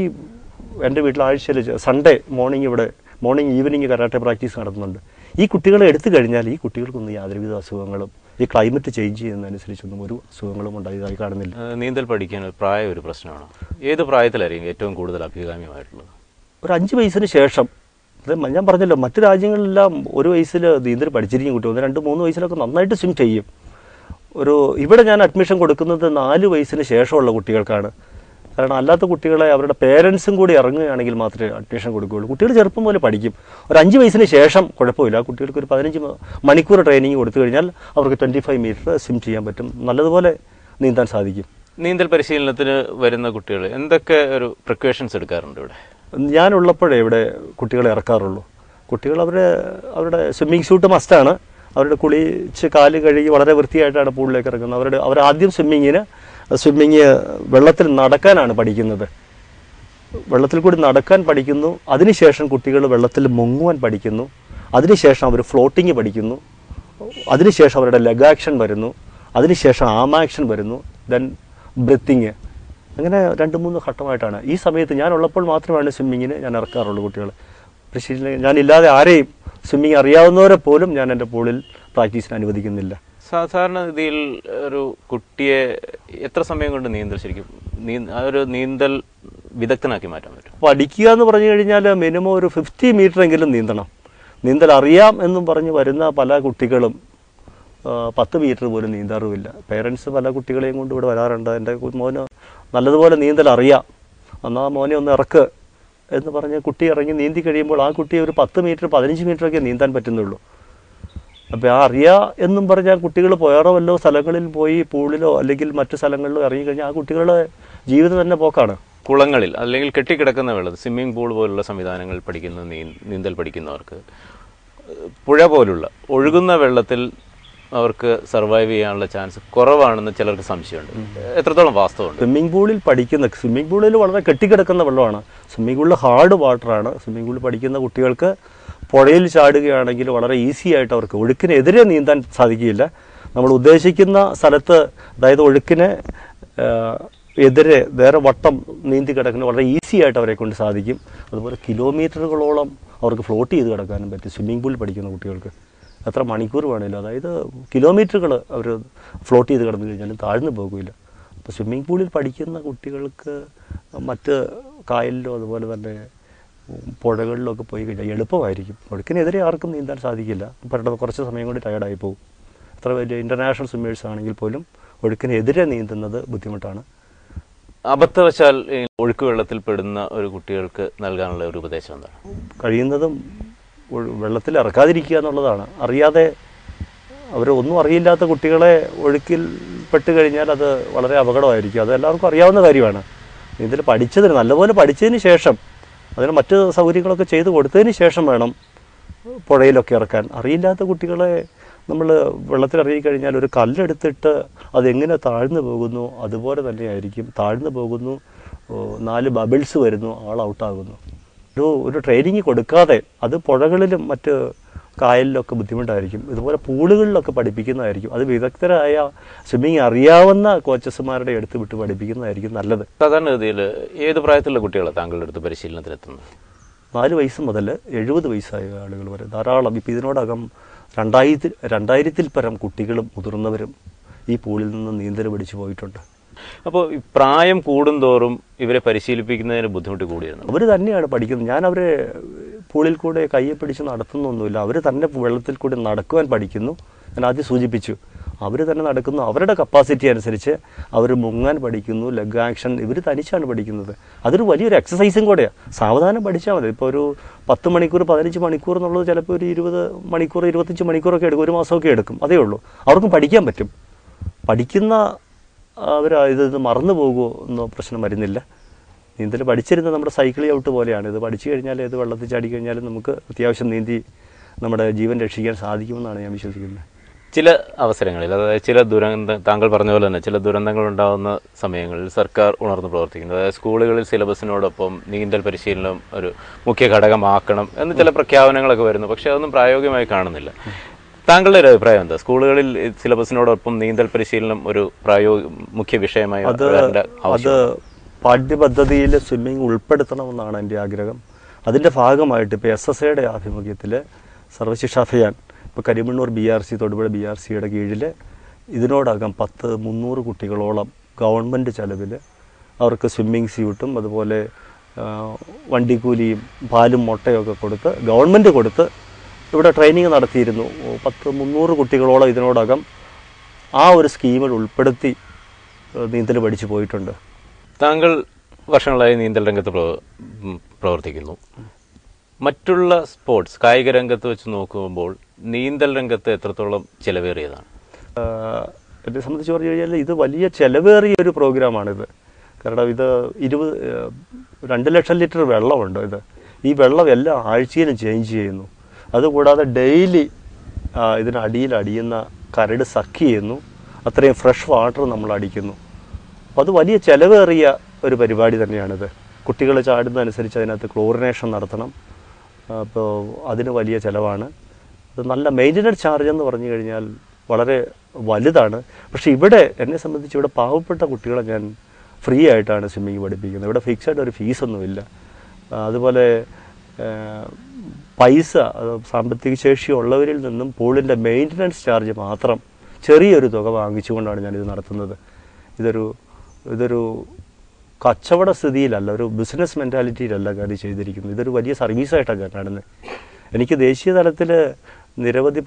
എൻ്റെ വീട്ടിൽ ആഴ്ചയിൽ Sunday morning evening karate practice നടത്തുന്നുണ്ട്. ഈ കുട്ടികളെ എടുത്തു കഴിഞ്ഞാൽ ഈ കുട്ടികൾക്കൊന്നും യാതൊരുവിധ അസുഖങ്ങളും ഈ ക്ലൈമറ്റ് ചേഞ്ച് ചെയ്യുന്നതനുസരിച്ചൊന്നും ഒരു അസുഖങ്ങളും ഉണ്ടായതായി കാണുന്നില്ല. നീന്തൽ പഠിക്കാൻ പ്രായം ഒരു പ്രശ്നമാണ്. ഏത് പ്രായത്തിലായിരിക്കും ഏറ്റവും കൂടുതൽ അഭികാമ്യമായിട്ടുള്ളത്? ഒരു 5 വയസ്സിന് ശേഷം അത് ഞാൻ പറഞ്ഞല്ലോ, മറ്റു രാജ്യങ്ങളിലെല്ലാം 1 വയസ്സിൽ നീന്തൽ പഠിച്ചിരിക്കും കുട്ടി, 1, 2, 3 വയസ്സിലൊക്കെ നന്നായിട്ട് സ്വിം ചെയ്യും. ഇവിടെ ഞാൻ അഡ്മിഷൻ കൊടുക്കുന്നത് 4 വയസ്സിന് ശേഷമുള്ള കുട്ടികൾക്കാണ്. കാരണം അല്ലാത്ത കുട്ടികളെ അവരുടെ പേരൻസും കൂടി ഇറങ്ങുകയാണെങ്കിൽ മാത്രമേ അഡ്മിഷൻ കൊടുക്കുകയുള്ളൂ. കുട്ടികൾ ചെറുപ്പം പോലെ പഠിക്കും. ഒരു 5 വയസ്സിന് ശേഷം കുഴപ്പമില്ല. കുട്ടികൾക്ക് ഒരു 15 മണിക്കൂർ ട്രെയിനിങ് കൊടുത്തു കഴിഞ്ഞാൽ അവർക്ക് 25 മീറ്റർ സ്വിം ചെയ്യാൻ പറ്റും, നല്ലതുപോലെ നീന്താൻ സാധിക്കും. നീന്തൽ പരിശീലനത്തിന് വരുന്ന കുട്ടികൾ എന്തൊക്കെ ഒരു പ്രിക്കോഷൻസ് എടുക്കാറുണ്ട് ഇവിടെ? ഞാനുള്ളപ്പോഴേ ഇവിടെ കുട്ടികളെ ഇറക്കാറുള്ളൂ. കുട്ടികൾ അവരുടെ സ്വിമ്മിങ് സ്യൂട്ട് മസ്റ്റാണ്. അവരുടെ കുളിച്ച് കാല് കഴുകി വളരെ വൃത്തിയായിട്ടാണ് പൂളിലേക്ക് ഇറങ്ങുന്നത്. അവർ ആദ്യം സ്വിമ്മിങ് വെള്ളത്തിൽ നടക്കാനാണ് പഠിക്കുന്നത്. വെള്ളത്തിൽ കൂടി നടക്കാൻ പഠിക്കുന്നു. അതിനുശേഷം കുട്ടികൾ വെള്ളത്തിൽ മുങ്ങുവാൻ പഠിക്കുന്നു. അതിനുശേഷം അവർ ഫ്ലോട്ടിങ് പഠിക്കുന്നു. അതിനുശേഷം അവരുടെ ലെഗ് ആക്ഷൻ വരുന്നു. അതിനുശേഷം ആം ആക്ഷൻ വരുന്നു. Then breathing. അങ്ങനെ 2-3 ഘട്ടമായിട്ടാണ്. ഈ സമയത്ത് ഞാനുള്ളപ്പോൾ മാത്രമാണ് സ്വിമ്മിങ്ങിന് ഞാൻ ഇറക്കാറുള്ളൂ കുട്ടികൾ. പരിശീലനം ഞാനില്ലാതെ ആരെയും, സ്വിമ്മിങ് അറിയാവുന്നവരെ പോലും ഞാൻ എൻ്റെ പൂളിൽ പ്രാക്ടീസിന് അനുവദിക്കുന്നില്ല. സാധാരണ രീതിയിൽ ഒരു കുട്ടിയെ എത്ര സമയം കൊണ്ട് ശരിക്കും ഒരു നീന്തൽ വിദഗ്ധനാക്കി മാറ്റാൻ പറ്റും? പഠിക്കുക എന്ന് പറഞ്ഞു കഴിഞ്ഞാൽ മിനിമം ഒരു 50 മീറ്റർ എങ്കിലും നീന്തണം. നീന്തൽ അറിയാം എന്നും പറഞ്ഞ് വരുന്ന പല കുട്ടികളും 10 മീറ്റർ പോലും നീന്താറുമില്ല. പേരൻസ് പല കുട്ടികളെയും കൊണ്ട് ഇവിടെ വരാറുണ്ട്. എൻ്റെ മോന് നല്ലതുപോലെ നീന്തൽ അറിയാം, എന്നാൽ മോനെ ഒന്ന് ഇറക്ക് എന്ന് പറഞ്ഞ് കുട്ടി ഇറങ്ങി നീന്തി കഴിയുമ്പോൾ ആ കുട്ടിയെ ഒരു 10 മീറ്റർ 15 മീറ്ററൊക്കെ നീന്താൻ പറ്റുന്നുള്ളൂ. അപ്പോൾ അറിയാം എന്നും പറഞ്ഞാൽ കുട്ടികൾ വേറെ വല്ലോ സ്ഥലങ്ങളിൽ പോയി പൂളിലോ അല്ലെങ്കിൽ മറ്റു സ്ഥലങ്ങളിലോ ഇറങ്ങിക്കഴിഞ്ഞാൽ ആ കുട്ടികളുടെ ജീവിതം തന്നെ പോക്കാണ്. കുളങ്ങളിൽ അല്ലെങ്കിൽ കെട്ടിക്കിടക്കുന്ന വെള്ളത്തിൽ, സ്വിമ്മിംഗ് പൂൾ പോലുള്ള സംവിധാനങ്ങൾ പഠിക്കുന്ന നീന്തൽ പഠിക്കുന്നവർക്ക് പുഴ പോലുള്ള ഒഴുകുന്ന വെള്ളത്തിൽ അവർക്ക് സർവൈവ് ചെയ്യാനുള്ള ചാൻസ് കുറവാണെന്ന് ചിലർക്ക് സംശയമുണ്ട്. എത്രത്തോളം വാസ്തവമുണ്ട്? സ്വിമ്മിംഗ് പൂളിൽ വളരെ കെട്ടിക്കിടക്കുന്ന വെള്ളമാണ്. സ്വിമ്മിംഗ് പൂളിൽ ഹാർഡ് വാട്ടറാണ്. സ്വിമ്മിംഗ് പൂളിൽ പഠിക്കുന്ന കുട്ടികൾക്ക് പുഴയിൽ ചാടുകയാണെങ്കിൽ വളരെ ഈസി ആയിട്ട് അവർക്ക് ഒഴുക്കിനെതിരെ നീന്താൻ സാധിക്കില്ല. നമ്മൾ ഉദ്ദേശിക്കുന്ന സ്ഥലത്ത്, അതായത് ഒഴുക്കിന് എതിരെ വേറെ വട്ടം നീന്തി കിടക്കുന്ന വളരെ ഈസി ആയിട്ട് അവരെ കൊണ്ട് സാധിക്കും. അതുപോലെ കിലോമീറ്ററുകളോളം അവർക്ക് ഫ്ലോട്ട് ചെയ്ത് കിടക്കാനും പറ്റും സ്വിമ്മിംഗ് പൂളിൽ പഠിക്കുന്ന കുട്ടികൾക്ക്. എത്ര മണിക്കൂർ വേണമല്ലോ, അതായത് കിലോമീറ്ററുകൾ അവർ ഫ്ലോട്ട് ചെയ്ത് കിടന്നു കഴിഞ്ഞാലും താഴ്ന്നു പോകില്ല. അപ്പോൾ സ്വിമ്മിംഗ് പൂളിൽ പഠിക്കുന്ന കുട്ടികൾക്ക് മറ്റ് കായലിലോ അതുപോലെ തന്നെ പുഴകളിലൊക്കെ പോയി കഴിഞ്ഞാൽ എളുപ്പമായിരിക്കും. ഒഴുക്കിനെതിരെ ആർക്കും നീന്താൻ സാധിക്കില്ല. പെട്ടെന്ന് കുറച്ച് സമയം കൊണ്ട് ടയർഡായി പോകും. എത്ര വലിയ ഇൻ്റർനാഷണൽ സ്വിമ്മേഴ്സ് ആണെങ്കിൽ പോലും ഒഴുക്കിനെതിരെ നീന്തുന്നത് ബുദ്ധിമുട്ടാണ്. അബദ്ധവശാൽ ഒഴുക്ക് വെള്ളത്തിൽ പെടുന്ന ഒരു കുട്ടികൾക്ക് നൽകാനുള്ള ഒരു ഉപദേശം എന്താണ്? കഴിയുന്നതും വെള്ളത്തിൽ ഇറക്കാതിരിക്കുക എന്നുള്ളതാണ്. അറിയാതെ ഒന്നും അറിയില്ലാത്ത കുട്ടികളെ ഒഴുക്കിൽ പെട്ട് കഴിഞ്ഞാൽ അത് വളരെ അപകടമായിരിക്കും. അത് എല്ലാവർക്കും അറിയാവുന്ന കാര്യമാണ്. നീന്തൽ നല്ലപോലെ പഠിച്ചതിന് ശേഷം, അതിന് മറ്റ് സൗകര്യങ്ങളൊക്കെ ചെയ്ത് കൊടുത്തതിന് ശേഷം വേണം പുഴയിലൊക്കെ ഇറക്കാൻ. അറിയില്ലാത്ത കുട്ടികളെ നമ്മൾ വെള്ളത്തിൽ ഇറങ്ങിക്കഴിഞ്ഞാൽ ഒരു കല്ലെടുത്തിട്ട് അതെങ്ങനെ താഴ്ന്നു പോകുന്നു അതുപോലെ തന്നെയായിരിക്കും. താഴ്ന്നു പോകുന്നു, 4 ബബിൾസ് വരുന്നു, ആൾ ഔട്ടാകുന്നു. ഒരു ട്രെയിനിങ് കൊടുക്കാതെ അത് പുഴകളിലും മറ്റ് കായലിലൊക്കെ ബുദ്ധിമുട്ടായിരിക്കും. ഇതുപോലെ പൂളുകളിലൊക്കെ പഠിപ്പിക്കുന്നതായിരിക്കും. അത് വിദഗ്ധരായ സ്വിമ്മിങ് അറിയാവുന്ന കോച്ചസ്മാരുടെ അടുത്ത് വിട്ട് പഠിപ്പിക്കുന്നതായിരിക്കും നല്ലത്. സാധാരണഗതിയിൽ ഏത് പ്രായത്തിലുള്ള കുട്ടികളാണ് താങ്കളുടെ അടുത്ത് പരിശീലനത്തിനെത്തുന്നത്? 4 വയസ്സ് മുതൽ 70 വയസ്സായ ആളുകൾ വരെ ധാരാളം. ഇപ്പം ഇതിനോടകം 2000-ൽ പരം കുട്ടികളും മുതിർന്നവരും ഈ പൂളിൽ നിന്ന് നീന്തൽ പഠിച്ചു പോയിട്ടുണ്ട്. അപ്പോൾ ഈ പ്രായം കൂടുന്തോറും ഇവരെ പരിശീലിപ്പിക്കുന്നതിന് ബുദ്ധിമുട്ട് കൂടിയിരുന്നു. അവർ തന്നെയാണ് പഠിക്കുന്നത്. ഞാൻ അവരെ പൂളിൽ കൂടെ കയ്യെ പിടിച്ച് നടത്തുന്നൊന്നുമില്ല. അവർ തന്നെ വെള്ളത്തിൽ കൂടി നടക്കുവാൻ പഠിക്കുന്നു. ഞാൻ ആദ്യം സൂചിപ്പിച്ചു, അവർ തന്നെ നടക്കുന്നു. അവരുടെ കപ്പാസിറ്റി അനുസരിച്ച് അവർ മുങ്ങാൻ പഠിക്കുന്നു. ലെഗ് ആക്ഷൻ ഇവർ തനിച്ചാണ് പഠിക്കുന്നത്. അതൊരു വലിയൊരു എക്സസൈസും കൂടെയാണ്. സാവധാനം പഠിച്ചാൽ മതി. ഇപ്പോൾ ഒരു 10 മണിക്കൂർ 15 മണിക്കൂർ എന്നുള്ളത് ചിലപ്പോൾ ഒരു 20 മണിക്കൂർ 25 മണിക്കൂറൊക്കെ എടുക്കും, 1 മാസമൊക്കെ എടുക്കും. അതേ ഉള്ളൂ. അവർക്കും പഠിക്കാൻ പറ്റും. പഠിക്കുന്ന ഇത് മറന്നു പോകുമോ എന്നോ പ്രശ്നം വരുന്നില്ല. നീന്തൽ പഠിച്ചിരുന്നത് നമ്മുടെ സൈക്കിൾ ഔട്ട് പോലെയാണ്. ഇത് പഠിച്ചു കഴിഞ്ഞാൽ ഏത് വെള്ളത്തിൽ ചാടി കഴിഞ്ഞാലും നമുക്ക് അത്യാവശ്യം നീന്തി നമ്മുടെ ജീവൻ രക്ഷിക്കാൻ സാധിക്കുമെന്നാണ് ഞാൻ വിശ്വസിക്കുന്നത്. ചില അവസരങ്ങളിൽ, അതായത് താങ്കൾ പറഞ്ഞ പോലെ തന്നെ ചില ദുരന്തങ്ങൾ ഉണ്ടാകുന്ന സമയങ്ങളിൽ സർക്കാർ ഉണർന്നു പ്രവർത്തിക്കുന്നത്, അതായത് സ്കൂളുകളിൽ സിലബസിനോടൊപ്പം നീന്തൽ പരിശീലനം ഒരു മുഖ്യ ഘടകമാക്കണം എന്ന് ചില പ്രഖ്യാപനങ്ങളൊക്കെ വരുന്നു. പക്ഷേ അതൊന്നും പ്രായോഗികമായി കാണുന്നില്ല. താങ്കളുടെ ഒരു അഭിപ്രായം എന്താ? സ്കൂളുകളിൽ സിലബസിനോടൊപ്പം നീന്തൽ പരിശീലനം ഒരു മുഖ്യ വിഷയമായി അത് പാഠ്യപദ്ധതിയിൽ സ്വിമ്മിങ് ഉൾപ്പെടുത്തണമെന്നാണ് എൻ്റെ ആഗ്രഹം. അതിൻ്റെ ഭാഗമായിട്ട് ഇപ്പോൾ SSAയുടെ ആഭിമുഖ്യത്തിൽ സർവശിക്ഷാ അഭിയാൻ, ഇപ്പോൾ കരിമണ്ണൂർ BRC, തൊടുപുഴ BRCയുടെ കീഴിൽ ഇതിനോടകം 300 കുട്ടികളോളം ഗവൺമെൻറ് ചെലവിൽ അവർക്ക് സ്വിമ്മിങ് സ്യൂട്ടും അതുപോലെ വണ്ടിക്കൂലിയും പാലും മുട്ടയൊക്കെ കൊടുത്ത് ഗവൺമെൻറ് കൊടുത്ത് ഇവിടെ ട്രെയിനിങ് നടത്തിയിരുന്നു. 300 കുട്ടികളോളം ഇതിനോടകം ആ ഒരു സ്കീമിൽ ഉൾപ്പെടുത്തി നീന്തൽ പഠിച്ചു പോയിട്ടുണ്ട്. താങ്കൾ വർഷങ്ങളായി നീന്തൽ രംഗത്ത് പ്രവർത്തിക്കുന്നു. മറ്റുള്ള സ്പോർട്സ് കായിക രംഗത്ത് വെച്ച് നോക്കുമ്പോൾ നീന്തൽ രംഗത്ത് എത്രത്തോളം ചിലവേറിയതാണ്? എന്നെ സംബന്ധിച്ച് പറഞ്ഞു കഴിഞ്ഞാൽ ഇത് വലിയ ചിലവേറിയ ഒരു പ്രോഗ്രാമാണിത്. കാരണം ഇത് 2 ലക്ഷം ലിറ്റർ വെള്ളമുണ്ട്. ഈ വെള്ളം എല്ലാ ആഴ്ചയിലും ചേഞ്ച് ചെയ്യുന്നു. അതുകൂടാതെ ഡെയിലി ഇതിനടിയിൽ അടിയുന്ന കരട് സക്ക് ചെയ്യുന്നു. അത്രയും ഫ്രഷ് വാട്ടർ നമ്മൾ അടിക്കുന്നു. അപ്പോൾ അത് വലിയ ചിലവേറിയ ഒരു പരിപാടി തന്നെയാണിത്. കുട്ടികൾ ചാടുന്നതനുസരിച്ച് അതിനകത്ത് ക്ലോറിനേഷൻ നടത്തണം. അപ്പോൾ അതിന് വലിയ ചിലവാണ്. അത് നല്ല മെയിൻ്റനൻസ് ചാർജ് എന്ന് പറഞ്ഞു കഴിഞ്ഞാൽ വളരെ വലുതാണ്. പക്ഷേ ഇവിടെ എന്നെ സംബന്ധിച്ച് ഇവിടെ പാവപ്പെട്ട കുട്ടികളെ ഞാൻ ഫ്രീ ആയിട്ടാണ് സ്വിമ്മിങ് പഠിപ്പിക്കുന്നത്. ഇവിടെ ഫിക്സഡ് ഒരു ഫീസൊന്നുമില്ല. അതുപോലെ പൈസ സാമ്പത്തിക ശേഷി ഉള്ളവരിൽ നിന്നും പൂളിൻ്റെ മെയിൻ്റനൻസ് ചാർജ് മാത്രം ചെറിയൊരു തുക വാങ്ങിച്ചുകൊണ്ടാണ് ഞാനിത് നടത്തുന്നത്. ഇതൊരു കച്ചവട സ്ഥിതിയിലല്ല, ഒരു ബിസിനസ് മെൻറ്റാലിറ്റിയിലല്ല കാര്യം ചെയ്തിരിക്കുന്നത്. ഇതൊരു വലിയ സർവീസായിട്ടാണ് ഞാൻ കാണുന്നത്. എനിക്ക് ദേശീയ തലത്തിൽ നിരവധി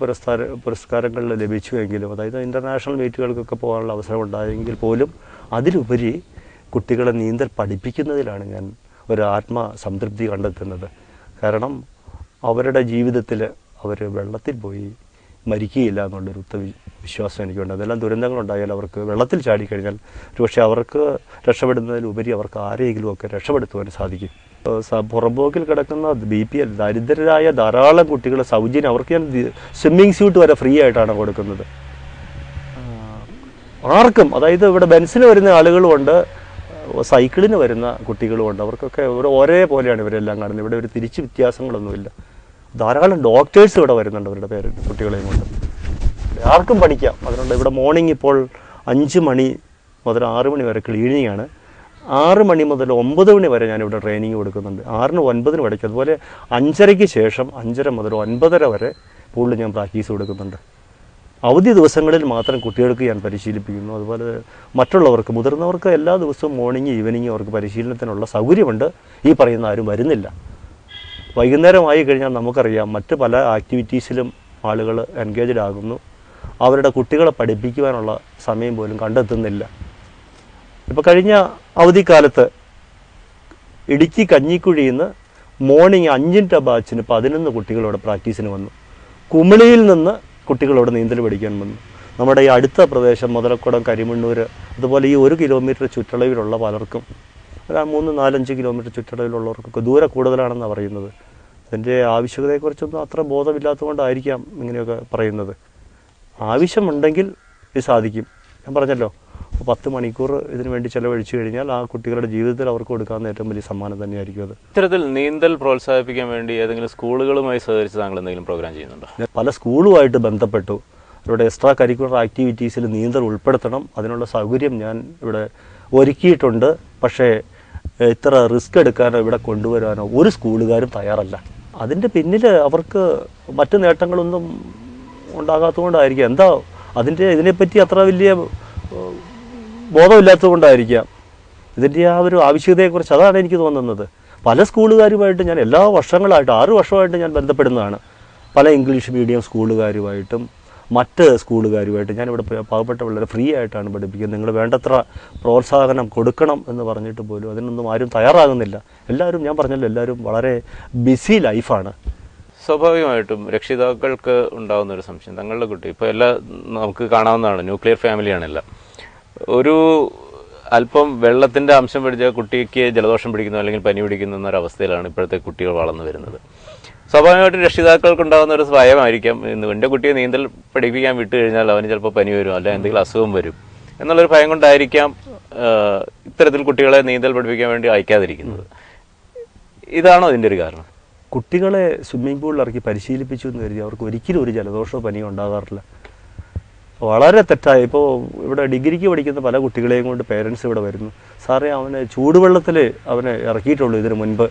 പുരസ്കാരങ്ങൾ ലഭിച്ചുവെങ്കിലും, അതായത് ഇൻ്റർനാഷണൽ മീറ്റുകൾക്കൊക്കെ പോകാനുള്ള അവസരം ഉണ്ടായെങ്കിൽ പോലും അതിലുപരി കുട്ടികളെ നീന്തൽ പഠിപ്പിക്കുന്നതിലാണ് ഞാൻ ഒരു ആത്മസംതൃപ്തി കണ്ടെത്തുന്നത്. കാരണം അവരുടെ ജീവിതത്തിൽ അവർ വെള്ളത്തിൽ പോയി മരിക്കുകയില്ല എന്നുള്ളൊരു വിശ്വാസം എനിക്കുണ്ട്. അതെല്ലാം ദുരന്തങ്ങളുണ്ടായാൽ അവർക്ക് വെള്ളത്തിൽ ചാടിക്കഴിഞ്ഞാൽ ഒരുപക്ഷെ അവർക്ക് രക്ഷപ്പെടുന്നതിലുപരി അവർക്ക് ആരെയെങ്കിലുമൊക്കെ രക്ഷപ്പെടുത്തുവാൻ സാധിക്കും. പുറമ്പോക്കിൽ കിടക്കുന്ന BPL ദരിദ്രരായ ധാരാളം കുട്ടികളെ സൗജന്യം അവർക്ക് ഞാൻ സ്വിമ്മിങ് സ്യൂട്ട് വരെ ഫ്രീ ആയിട്ടാണ് കൊടുക്കുന്നത്. ആർക്കും, അതായത് ഇവിടെ ബെൻസിന് വരുന്ന ആളുകളുമുണ്ട്, സൈക്കിളിന് വരുന്ന കുട്ടികളുമുണ്ട്. അവർക്കൊക്കെ ഇവിടെ ഒരേപോലെയാണ് ഇവരെല്ലാം കാണുന്നത്. ഇവിടെ ഒരു തിരിച്ച് വ്യത്യാസങ്ങളൊന്നുമില്ല. ധാരാളം ഡോക്ടേഴ്സ് ഇവിടെ വരുന്നുണ്ട് അവരുടെ കുട്ടികളെയും കൊണ്ട്. ആർക്കും പഠിക്കാം. അതുകൊണ്ട് ഇവിടെ മോർണിംഗ് ഇപ്പോൾ 5 മണി മുതൽ 6 മണി വരെ ക്ലീനിങ് ആണ്. 6 മണി മുതൽ 9 മണി വരെ ഞാനിവിടെ ട്രെയിനിങ് കൊടുക്കുന്നുണ്ട്. 6-നും 9-നും ഇടയ്ക്ക്. അതുപോലെ 5:30-ക്ക് ശേഷം 5:30 മുതൽ 9:30 വരെ പൂളിൽ ഞാൻ പ്രാക്ടീസ് കൊടുക്കുന്നുണ്ട്. അവധി ദിവസങ്ങളിൽ മാത്രം കുട്ടികൾക്ക് ഞാൻ പരിശീലിപ്പിക്കുന്നു. അതുപോലെ മറ്റുള്ളവർക്ക്, മുതിർന്നവർക്ക് എല്ലാ ദിവസവും മോർണിംഗ് ഈവനിങ് അവർക്ക് പരിശീലനത്തിനുള്ള സൗകര്യമുണ്ട്. ഈ പറയുന്ന ആരും വരുന്നില്ല. വൈകുന്നേരമായി കഴിഞ്ഞാൽ നമുക്കറിയാം മറ്റ് പല ആക്ടിവിറ്റീസിലും ആളുകൾ എൻഗേജ്ഡ് ആകുന്നു. അവരുടെ കുട്ടികളെ പഠിപ്പിക്കുവാനുള്ള സമയം പോലും കണ്ടെത്തുന്നില്ല. ഇപ്പോൾ കഴിഞ്ഞ അവധിക്കാലത്ത് ഇടുക്കി കഞ്ഞിക്കുഴിയിൽ നിന്ന് മോർണിംഗ് 5-ന്റെ ബാച്ചിന് 11 കുട്ടികളോട് പ്രാക്ടീസിന് വന്നു. കുമിളിയിൽ നിന്ന് കുട്ടികളോട് നീന്തൽ പഠിക്കാൻ വന്നു. നമ്മുടെ ഈ അടുത്ത പ്രദേശം മുതലക്കുടം, കരിമണ്ണൂർ, അതുപോലെ ഈ 1 കിലോമീറ്റർ ചുറ്റളവിലുള്ള പലർക്കും, ഒരു 3-4-5 കിലോമീറ്റർ ചുറ്റളവിലുള്ളവർക്കൊക്കെ ദൂരെ കൂടുതലാണെന്നാണ് പറയുന്നത്. അതിൻ്റെ ആവശ്യകതയെക്കുറിച്ചൊന്നും അത്ര ബോധമില്ലാത്തതുകൊണ്ടായിരിക്കാം ഇങ്ങനെയൊക്കെ പറയുന്നത്. ആവശ്യമുണ്ടെങ്കിൽ ഇത് സാധിക്കും. ഞാൻ പറഞ്ഞല്ലോ, 10 മണിക്കൂർ ഇതിനു വേണ്ടി ചിലവഴിച്ചു കഴിഞ്ഞാൽ ആ കുട്ടികളുടെ ജീവിതത്തിൽ അവർക്ക് കൊടുക്കാവുന്ന ഏറ്റവും വലിയ സമ്മാനം തന്നെയായിരിക്കും അത്. ഇത്തരത്തിൽ നീന്തൽ പ്രോത്സാഹിപ്പിക്കാൻ വേണ്ടി ഏതെങ്കിലും സ്കൂളുകളുമായി സഹകരിച്ച് താങ്കൾ എന്തെങ്കിലും പ്രോഗ്രാം ചെയ്യുന്നുണ്ടോ? പല സ്കൂളുമായിട്ട് ബന്ധപ്പെട്ടു. അവരുടെ എക്സ്ട്രാ കരിക്കുലർ ആക്ടിവിറ്റീസിൽ നീന്തൽ ഉൾപ്പെടുത്തണം. അതിനുള്ള സൗകര്യം ഞാൻ ഇവിടെ ഒരുക്കിയിട്ടുണ്ട്. പക്ഷേ ഇത്ര റിസ്ക് എടുക്കാനോ ഇവിടെ കൊണ്ടുവരാനോ ഒരു സ്കൂളുകാരും തയ്യാറല്ല. അതിൻ്റെ പിന്നിൽ അവർക്ക് മറ്റ് നേട്ടങ്ങളൊന്നും ഉണ്ടാകാത്തതുകൊണ്ടായിരിക്കാം. എന്താ ഇതിനെപ്പറ്റി അത്ര വലിയ ബോധമില്ലാത്തതുകൊണ്ടായിരിക്കാം. ഇതിൻ്റെ ആ ഒരു ആവശ്യകതയെക്കുറിച്ച് അതാണ് എനിക്ക് തോന്നുന്നത്. പല സ്കൂളുകാരുമായിട്ട് ഞാൻ എല്ലാ വർഷങ്ങളായിട്ട് 6 വർഷമായിട്ട് ഞാൻ ബന്ധപ്പെടുന്നതാണ്. പല ഇംഗ്ലീഷ് മീഡിയം സ്കൂളുകാരുമായിട്ടും മറ്റ് സ്കൂളുകാരുമായിട്ട് ഞാനിവിടെ പാവപ്പെട്ട പിള്ളേരെ ഫ്രീ ആയിട്ടാണ് പഠിപ്പിക്കുന്നത്. നിങ്ങൾ വേണ്ടത്ര പ്രോത്സാഹനം കൊടുക്കണം എന്ന് പറഞ്ഞിട്ട് പോലും അതിനൊന്നും ആരും തയ്യാറാകുന്നില്ല. എല്ലാവരും, ഞാൻ പറഞ്ഞല്ലോ, എല്ലാവരും വളരെ ബിസി ലൈഫാണ്. സ്വാഭാവികമായിട്ടും രക്ഷിതാക്കൾക്ക് ഉണ്ടാകുന്ന ഒരു സംശയം, തങ്ങളുടെ കുട്ടി ഇപ്പോൾ നമുക്ക് കാണാവുന്നതാണ്, ന്യൂക്ലിയർ ഫാമിലിയാണെല്ലാം. ഒരു അല്പം വെള്ളത്തിൻ്റെ അംശം പിടിച്ച കുട്ടിക്ക് ജലദോഷം പിടിക്കുന്നു അല്ലെങ്കിൽ പനി പിടിക്കുന്നു എന്നൊരവസ്ഥയിലാണ് ഇപ്പോഴത്തെ കുട്ടികൾ വളർന്നു വരുന്നത്. സ്വാഭാവികമായിട്ടും രക്ഷിതാക്കൾക്കുണ്ടാകുന്ന ഒരു ഭയമായിരിക്കാം, എൻ്റെ കുട്ടിയെ നീന്തൽ പഠിപ്പിക്കാൻ വിട്ടു കഴിഞ്ഞാൽ അവന് ചിലപ്പോൾ പനി വരും, അല്ലെങ്കിൽ എന്തെങ്കിലും അസുഖം വരും എന്നുള്ളൊരു ഭയം കൊണ്ടായിരിക്കാം ഇത്തരത്തിൽ കുട്ടികളെ നീന്തൽ പഠിപ്പിക്കാൻ വേണ്ടി അയക്കാതിരിക്കുന്നത്. ഇതാണോ അതിൻ്റെ ഒരു കാരണം? കുട്ടികളെ സ്വിമ്മിംഗ് പൂളിൽ ഇറക്കി പരിശീലിപ്പിച്ചു എന്ന് കരുതി അവർക്ക് ഒരിക്കലും ഒരു ജലദോഷമോ പനിയോ ഉണ്ടാകാറില്ല. വളരെ തെറ്റായി. ഇപ്പോൾ ഇവിടെ ഡിഗ്രിക്ക് പഠിക്കുന്ന പല കുട്ടികളെയും കൊണ്ട് പേരൻസ് ഇവിടെ വരുന്നു. സാറേ, അവനെ ചൂടുവെള്ളത്തിൽ അവനെ ഇറക്കിയിട്ടുള്ളൂ ഇതിന് മുൻപ്,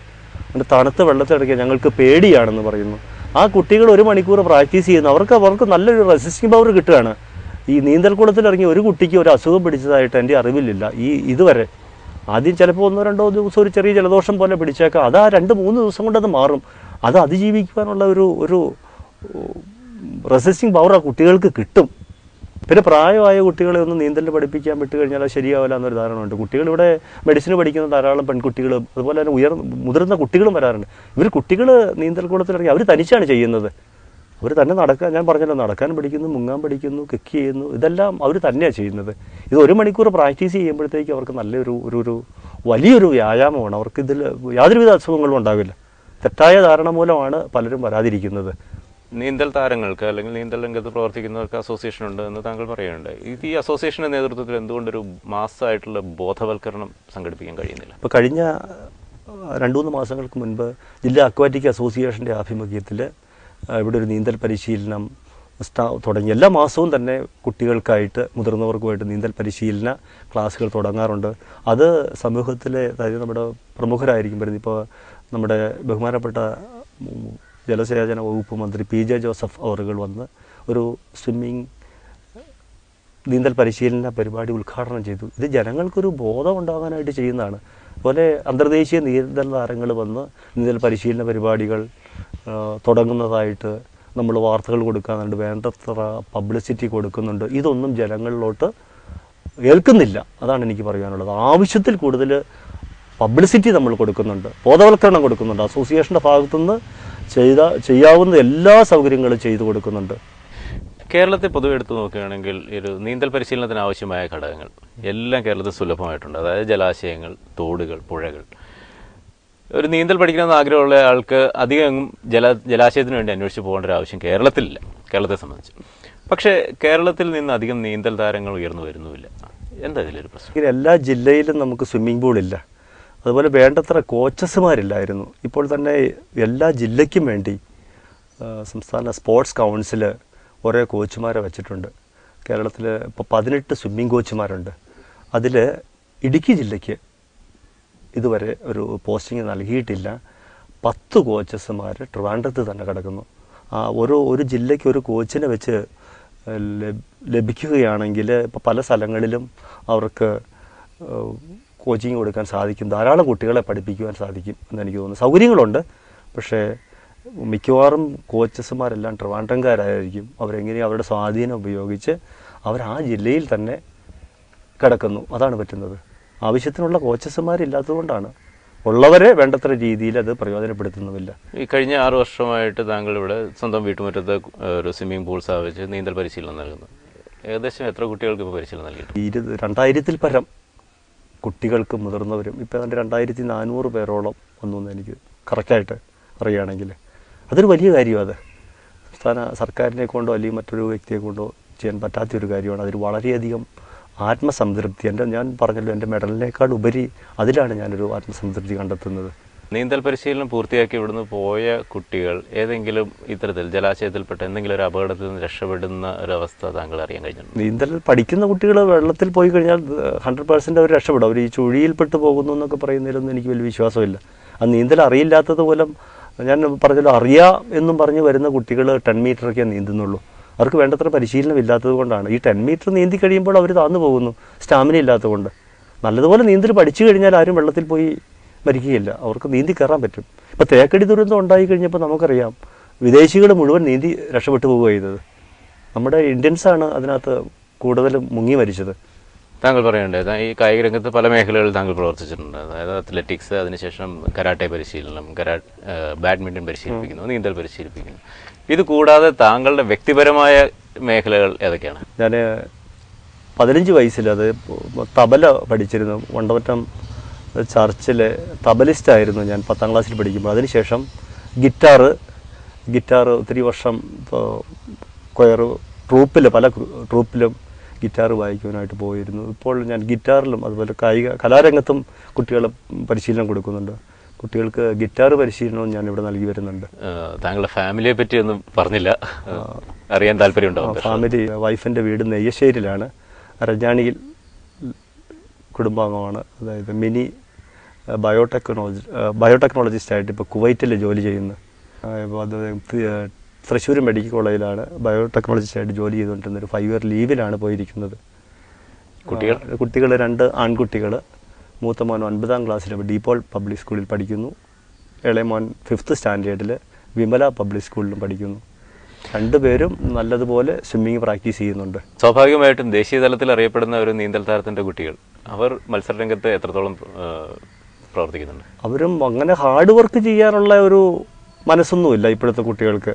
അവൻ്റെ തണുത്ത വെള്ളത്തിൽ ഇറക്കിയാൽ ഞങ്ങൾക്ക് പേടിയാണെന്ന് പറയുന്നു. ആ കുട്ടികൾ 1 മണിക്കൂർ പ്രാക്ടീസ് ചെയ്യുന്നു. അവർക്ക് നല്ലൊരു റെസിസ്റ്റിംഗ് പവർ കിട്ടുകയാണ്. ഈ നീന്തൽക്കുളത്തിൽ ഇറങ്ങി ഒരു കുട്ടിക്ക് ഒരു അസുഖം പിടിച്ചതായിട്ട് എൻ്റെ അറിവിലില്ല ഇതുവരെ. ആദ്യം ചിലപ്പോൾ 1-2 ദിവസം ഒരു ചെറിയ ജലദോഷം പോലെ പിടിച്ചേക്കാം, അത് ആ 2-3 ദിവസം കൊണ്ട് അത് മാറും. അത് അതിജീവിക്കുവാനുള്ള ഒരു റെസിസ്റ്റിംഗ് പവർ ആ കുട്ടികൾക്ക് കിട്ടും. പിന്നെ പ്രായമായ കുട്ടികളെ ഒന്ന് നീന്തൽ പഠിപ്പിക്കാൻ വിട്ട് കഴിഞ്ഞാൽ അത് ശരിയാവില്ല എന്നൊരു ധാരണയുണ്ട്. കുട്ടികൾ ഇവിടെ മെഡിസിൻ പഠിക്കുന്ന ധാരാളം പെൺകുട്ടികളും അതുപോലെ തന്നെ മുതിർന്ന കുട്ടികളും വരാറുണ്ട്. കുട്ടികൾ നീന്തൽ കുളത്തിലിറങ്ങി അവർ തനിച്ചാണ് ചെയ്യുന്നത്. അവർ തന്നെ നടക്കാൻ, ഞാൻ പറഞ്ഞല്ലോ, നടക്കാൻ പഠിക്കുന്നു, മുങ്ങാൻ പഠിക്കുന്നു, കിക്ക് ചെയ്യുന്നു, ഇതെല്ലാം അവർ തന്നെയാണ് ചെയ്യുന്നത്. ഇത് 1 മണിക്കൂർ പ്രാക്ടീസ് ചെയ്യുമ്പോഴത്തേക്ക് അവർക്ക് നല്ലൊരു വലിയൊരു വ്യായാമമാണ്. അവർക്ക് ഇതിൽ യാതൊരുവിധ അസുഖങ്ങളും ഉണ്ടാവില്ല. തെറ്റായ ധാരണ മൂലമാണ് പലരും വരാതിരിക്കുന്നത്. നീന്തൽ താരങ്ങൾക്ക് അല്ലെങ്കിൽ നീന്തൽ രംഗത്ത് പ്രവർത്തിക്കുന്നവർക്ക് അസോസിയേഷൻ ഉണ്ട് എന്ന് താങ്കൾ പറയുന്നുണ്ട്. ഈ അസോസിയേഷൻ്റെ നേതൃത്വത്തിൽ എന്തുകൊണ്ടൊരു മാസമായിട്ടുള്ള ബോധവൽക്കരണം സംഘടിപ്പിക്കാൻ കഴിയുന്നില്ല? ഇപ്പോൾ കഴിഞ്ഞ 2-3 മാസങ്ങൾക്ക് മുൻപ് ജില്ലാ അക്വാറ്റിക് അസോസിയേഷൻ്റെ ആഭിമുഖ്യത്തിൽ ഇവിടെ ഒരു നീന്തൽ പരിശീലനം തുടങ്ങി. എല്ലാ മാസവും തന്നെ കുട്ടികൾക്കായിട്ട് മുതിർന്നവർക്കുമായിട്ട് നീന്തൽ പരിശീലന ക്ലാസ്സുകൾ തുടങ്ങാറുണ്ട്. അത് സമൂഹത്തിലെ, അതായത് നമ്മുടെ പ്രമുഖരായിരിക്കും വരുന്നത്. ഇപ്പോൾ നമ്മുടെ ബഹുമാനപ്പെട്ട ജലസേചന വകുപ്പ് മന്ത്രി PJ ജോസഫ് അവറുകൾ വന്ന് ഒരു നീന്തൽ പരിശീലന പരിപാടി ഉദ്ഘാടനം ചെയ്തു. ഇത് ജനങ്ങൾക്കൊരു ബോധം ഉണ്ടാകാനായിട്ട് ചെയ്യുന്നതാണ്. അതുപോലെ അന്തർദേശീയ നീന്തൽ താരങ്ങൾ വന്ന് നീന്തൽ പരിശീലന പരിപാടികൾ തുടങ്ങുന്നതായിട്ട് നമ്മൾ വാർത്തകൾ കൊടുക്കാറുണ്ട്, വേണ്ടത്ര പബ്ലിസിറ്റി കൊടുക്കുന്നുണ്ട്. ഇതൊന്നും ജനങ്ങളിലോട്ട് ഏൽക്കുന്നില്ല. അതാണ് എനിക്ക് പറയാനുള്ളത്. ആവശ്യത്തിൽ കൂടുതൽ പബ്ലിസിറ്റി നമ്മൾ കൊടുക്കുന്നുണ്ട്, ബോധവൽക്കരണം കൊടുക്കുന്നുണ്ട്. അസോസിയേഷൻ്റെ ഭാഗത്തുനിന്ന് ചെയ്യാവുന്ന എല്ലാ സൗകര്യങ്ങളും ചെയ്തു കൊടുക്കുന്നുണ്ട്. കേരളത്തെ പൊതുവെ എടുത്തു നോക്കുകയാണെങ്കിൽ ഒരു നീന്തൽ പരിശീലനത്തിന് ആവശ്യമായ ഘടകങ്ങൾ എല്ലാം കേരളത്തിൽ സുലഭമായിട്ടുണ്ട്. അതായത് ജലാശയങ്ങൾ, തോടുകൾ, പുഴകൾ. ഒരു നീന്തൽ പഠിക്കണമെന്ന് ആഗ്രഹമുള്ള ആൾക്ക് അധികം ജലാശയത്തിന് വേണ്ടി അന്വേഷിച്ച് പോകേണ്ട ഒരു ആവശ്യം കേരളത്തിലില്ല, കേരളത്തെ സംബന്ധിച്ച്. പക്ഷേ കേരളത്തിൽ നിന്ന് അധികം നീന്തൽ താരങ്ങൾ ഉയർന്നു വരുന്നുമില്ല. എന്താ ഇതിലൊരു പ്രശ്നം? എല്ലാ ജില്ലയിലും നമുക്ക് സ്വിമ്മിംഗ് പൂളില്ല, അതുപോലെ വേണ്ടത്ര കോച്ചസുമാരില്ലായിരുന്നു. ഇപ്പോൾ തന്നെ എല്ലാ ജില്ലയ്ക്കും വേണ്ടി സംസ്ഥാന സ്പോർട്സ് കൗൺസിൽ കുറേ കോച്ചുമാരെ വെച്ചിട്ടുണ്ട്. കേരളത്തിൽ ഇപ്പോൾ 18 സ്വിമ്മിംഗ് കോച്ചുമാരുണ്ട്. അതിൽ ഇടുക്കി ജില്ലയ്ക്ക് ഇതുവരെ ഒരു പോസ്റ്റിംഗ് നൽകിയിട്ടില്ല. 10 കോച്ചസുമാർ ട്രിവാൻഡ്രത്ത് തന്നെ കിടക്കുന്നു. ഒരു ജില്ലയ്ക്ക് ഒരു കോച്ചിനെ വെച്ച് ലഭിക്കുകയാണെങ്കിൽ ഇപ്പോൾ പല സ്ഥലങ്ങളിലും അവർക്ക് കോച്ചിങ് കൊടുക്കാൻ സാധിക്കും, ധാരാളം കുട്ടികളെ പഠിപ്പിക്കുവാൻ സാധിക്കും എന്നെനിക്ക് തോന്നുന്നു. സൗകര്യങ്ങളുണ്ട്, പക്ഷേ മിക്കവാറും കോച്ചസുമാരെല്ലാം ട്രിവാൻഡ്രംകാരായിരിക്കും. അവരെങ്ങനെ അവരുടെ സ്വാധീനം ഉപയോഗിച്ച് അവർ ആ ജില്ലയിൽ തന്നെ കിടക്കുന്നു. അതാണ് പറ്റുന്നത്. ആവശ്യത്തിനുള്ള കോച്ചസുമാരില്ലാത്തതുകൊണ്ടാണ്. ഉള്ളവരെ വേണ്ടത്ര രീതിയിൽ അത് പ്രയോജനപ്പെടുത്തുന്നുമില്ല. ഈ കഴിഞ്ഞ 6 വർഷമായിട്ട് താങ്കൾ ഇവിടെ സ്വന്തം വീട്ടുമുറ്റത്ത് ഒരു സ്വിമ്മിംഗ് പൂൾ സ്ഥാപിച്ച് നീന്തൽ പരിശീലനം നൽകുന്നു. ഏകദേശം എത്ര കുട്ടികൾക്ക് ഇപ്പോൾ പരിശീലനം നൽകിയിട്ടുണ്ട്? 2000-ൽ പരം കുട്ടികൾക്കും മുതിർന്നവരും. ഇപ്പോൾ അതിൻ്റെ 2400 പേരോളം വന്നു എന്ന് എനിക്ക് കറക്റ്റായിട്ട് അറിയുകയാണെങ്കിൽ അതൊരു വലിയ കാര്യമാണ്. അത് സംസ്ഥാന സർക്കാരിനെ കൊണ്ടോ അല്ലെങ്കിൽ മറ്റൊരു വ്യക്തിയെ കൊണ്ടോ ചെയ്യാൻ പറ്റാത്തൊരു കാര്യമാണ്. അതിൽ വളരെയധികം ആത്മസംതൃപ്തി, ഞാൻ പറഞ്ഞല്ലോ, എൻ്റെ മെഡലിനേക്കാൾ ഉപരി അതിലാണ് ഞാനൊരു ആത്മസംതൃപ്തി കണ്ടെത്തുന്നത്. നീന്തൽ പരിശീലനം പൂർത്തിയാക്കി ഇവിടുന്ന് പോയ കുട്ടികൾ ഏതെങ്കിലും ഇത്തരത്തിൽ ജലാശയത്തിൽപ്പെട്ട എന്തെങ്കിലും ഒരു അപകടത്തിൽ നിന്ന് രക്ഷപ്പെടുന്ന ഒരവസ്ഥ താങ്കൾ അറിയാൻ കഴിഞ്ഞിട്ടുണ്ട്? നീന്തൽ പഠിക്കുന്ന കുട്ടികൾ വെള്ളത്തിൽ പോയി കഴിഞ്ഞാൽ 100% അവർ രക്ഷപ്പെടും. അവർ ഈ ചുഴിയിൽപ്പെട്ട് പോകുന്നു എന്നൊക്കെ പറയുന്നതിലൊന്നും എനിക്ക് വലിയ വിശ്വാസമില്ല. ആ നീന്തൽ അറിയില്ലാത്തത് മൂലം, ഞാൻ പറഞ്ഞല്ലോ, അറിയാം എന്നും പറഞ്ഞ് വരുന്ന കുട്ടികൾ 10 മീറ്ററൊക്കെ നീന്തുന്നുള്ളൂ. അവർക്ക് വേണ്ടത്ര പരിശീലനം ഇല്ലാത്തത് കൊണ്ടാണ്. ഈ 10 മീറ്റർ നീന്തി കഴിയുമ്പോൾ അവർ താന്നു പോകുന്നു, സ്റ്റാമിന ഇല്ലാത്തതുകൊണ്ട്. നല്ലതുപോലെ നീന്തൽ പഠിച്ചു കഴിഞ്ഞാൽ ആരും വെള്ളത്തിൽ പോയി മരിക്കുകയില്ല, അവർക്ക് നീന്തി കയറാൻ പറ്റും. ഇപ്പോൾ തേക്കടി ദുരന്തം ഉണ്ടായി കഴിഞ്ഞപ്പോൾ നമുക്കറിയാം, വിദേശികൾ മുഴുവൻ നീന്തി രക്ഷപ്പെട്ടു പോവുക ചെയ്തത്. നമ്മുടെ ഇന്ത്യൻസാണ് അതിനകത്ത് കൂടുതലും മുങ്ങി മരിച്ചത്. താങ്കൾ പറയേണ്ടത് ഈ കായിക രംഗത്ത് പല മേഖലകളിൽ താങ്കൾ പ്രവർത്തിച്ചിട്ടുണ്ട്. അതായത് അത്ലറ്റിക്സ്, അതിനുശേഷം കരാട്ടെ പരിശീലനം, ബാഡ്മിൻ്റൺ പരിശീലിപ്പിക്കുന്നു, നീന്തൽ പരിശീലിപ്പിക്കുന്നു. ഇത് കൂടാതെ താങ്കളുടെ വ്യക്തിപരമായ മേഖലകൾ ഏതൊക്കെയാണ്? ഞാൻ 15 വയസ്സിൽ അത് തബല പഠിച്ചിരുന്നു. വണ്ടവറ്റം ചർച്ചിലെ തബലിസ്റ്റായിരുന്നു ഞാൻ 10ാം ക്ലാസ്സിൽ പഠിക്കുമ്പോൾ. അതിനുശേഷം ഗിറ്റാർ ഒത്തിരി വർഷം കൊയർ പല ട്രൂപ്പിലും ഗിറ്റാർ വായിക്കുവാനായിട്ട് പോയിരുന്നു. ഇപ്പോൾ ഞാൻ ഗിറ്റാറിലും അതുപോലെ കലാരംഗത്തും കുട്ടികളെ പരിശീലനം കൊടുക്കുന്നുണ്ട്. കുട്ടികൾക്ക് ഗിറ്റാർ പരിശീലനവും ഞാൻ ഇവിടെ നൽകി വരുന്നുണ്ട്. താങ്കളുടെ ഫാമിലിയെ പറ്റി ഒന്നും പറഞ്ഞില്ല, അറിയാൻ താല്പര്യമുണ്ടാവും. ഫാമിലി, വൈഫിൻ്റെ വീട് നെയ്യശ്ശേരിയിലാണ്, രജാണിയിൽ കുടുംബാംഗമാണ്. അതായത് മിനി ബയോടെക്നോളജിസ്റ്റായിട്ട് ഇപ്പോൾ കുവൈറ്റിൽ ജോലി ചെയ്യുന്നു. അത് തൃശ്ശൂർ മെഡിക്കൽ കോളേജിലാണ് ബയോടെക്നോളജിസ്റ്റായിട്ട് ജോലി ചെയ്തുകൊണ്ടിരുന്നത്. ഒരു 5 ഇയർ ലീവിലാണ് പോയിരിക്കുന്നത്. കുട്ടികൾ 2 ആൺകുട്ടികൾ, മൂത്ത മോൻ 9ാം ക്ലാസ്സിൽ ഡീപോൾ പബ്ലിക് സ്കൂളിൽ പഠിക്കുന്നു. ഇളയ മോൻ 5th സ്റ്റാൻഡേർഡിൽ വിമല പബ്ലിക് സ്കൂളിലും പഠിക്കുന്നു. രണ്ടുപേരും നല്ലതുപോലെ സ്വിമ്മിങ് പ്രാക്ടീസ് ചെയ്യുന്നുണ്ട്. സ്വാഭാവികമായിട്ടും ദേശീയ തലത്തിൽ അറിയപ്പെടുന്ന ഒരു നീന്തൽ താരത്തിൻ്റെ കുട്ടികൾ അവർ മത്സരരംഗത്ത് എത്രത്തോളം പ്രവർത്തിക്കുന്നുണ്ട്? അവരും അങ്ങനെ ഹാർഡ് വർക്ക് ചെയ്യാനുള്ള ഒരു മനസ്സൊന്നുമില്ല ഇപ്പോഴത്തെ കുട്ടികൾക്ക്.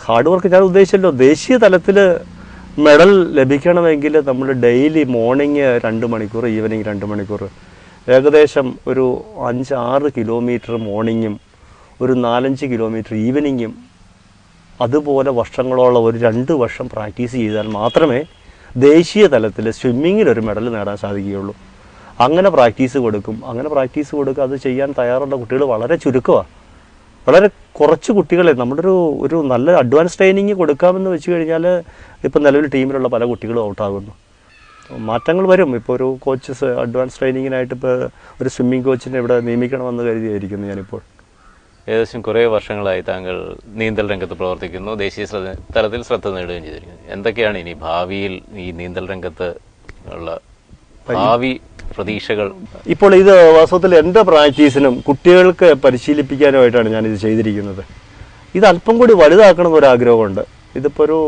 ഹാർഡ് വർക്ക് ഞാൻ ഉദ്ദേശിച്ചല്ലോ, ദേശീയ തലത്തിൽ മെഡൽ ലഭിക്കണമെങ്കിൽ നമ്മൾ ഡെയിലി മോർണിംഗ് 2 മണിക്കൂർ, ഈവനിങ് 2 മണിക്കൂർ, ഏകദേശം ഒരു 5-6 കിലോമീറ്റർ മോർണിംഗും ഒരു 4-5 കിലോമീറ്റർ ഈവനിങ്ങും അതുപോലെ വർഷങ്ങളോളം ഒരു 2 വർഷം പ്രാക്ടീസ് ചെയ്താൽ മാത്രമേ ദേശീയ തലത്തിൽ സ്വിമ്മിങ്ങിൽ ഒരു മെഡൽ നേടാൻ സാധിക്കുകയുള്ളൂ. അങ്ങനെ പ്രാക്ടീസ് കൊടുക്കും. അത് ചെയ്യാൻ തയ്യാറുള്ള കുട്ടികൾ വളരെ ചുരുക്കമാണ്. വളരെ കുറച്ച് കുട്ടികളെ നമ്മുടെ ഒരു നല്ല അഡ്വാൻസ് ട്രെയിനിങ് കൊടുക്കാമെന്ന് വെച്ച് കഴിഞ്ഞാൽ ഇപ്പോൾ നിലവിൽ ടീമിലുള്ള പല കുട്ടികളും ഔട്ടാകുന്നു. മാറ്റങ്ങൾ വരും. ഇപ്പോൾ ഒരു കോച്ചസ് അഡ്വാൻസ് ട്രെയിനിങ്ങിനായിട്ട് ഇപ്പോൾ ഒരു സ്വിമ്മിംഗ് കോച്ചിനെ ഇവിടെ നിയമിക്കണമെന്ന് കരുതിയായിരിക്കുന്നു ഞാനിപ്പോൾ. ഏകദേശം കുറേ വർഷങ്ങളായി താങ്കൾ നീന്തൽ രംഗത്ത് പ്രവർത്തിക്കുന്നു, ദേശീയ തലത്തിൽ ശ്രദ്ധ നേടുകയും ചെയ്തിരിക്കുന്നു. എന്തൊക്കെയാണ് ഇനി ഭാവിയിൽ ഈ നീന്തൽ രംഗത്ത് ഉള്ള ഭാവി പ്രതീക്ഷകൾ? ഇപ്പോൾ ഇത് വാസ്തവത്തിൽ എൻ്റെ പ്രാക്ടീസിനും കുട്ടികൾക്ക് പരിശീലിപ്പിക്കാനുമായിട്ടാണ് ഞാനിത് ചെയ്തിരിക്കുന്നത്. ഇത് അല്പം കൂടി വലുതാക്കണമെന്നൊരാഗ്രഹമുണ്ട്. ഇതിപ്പോൾ ഒരു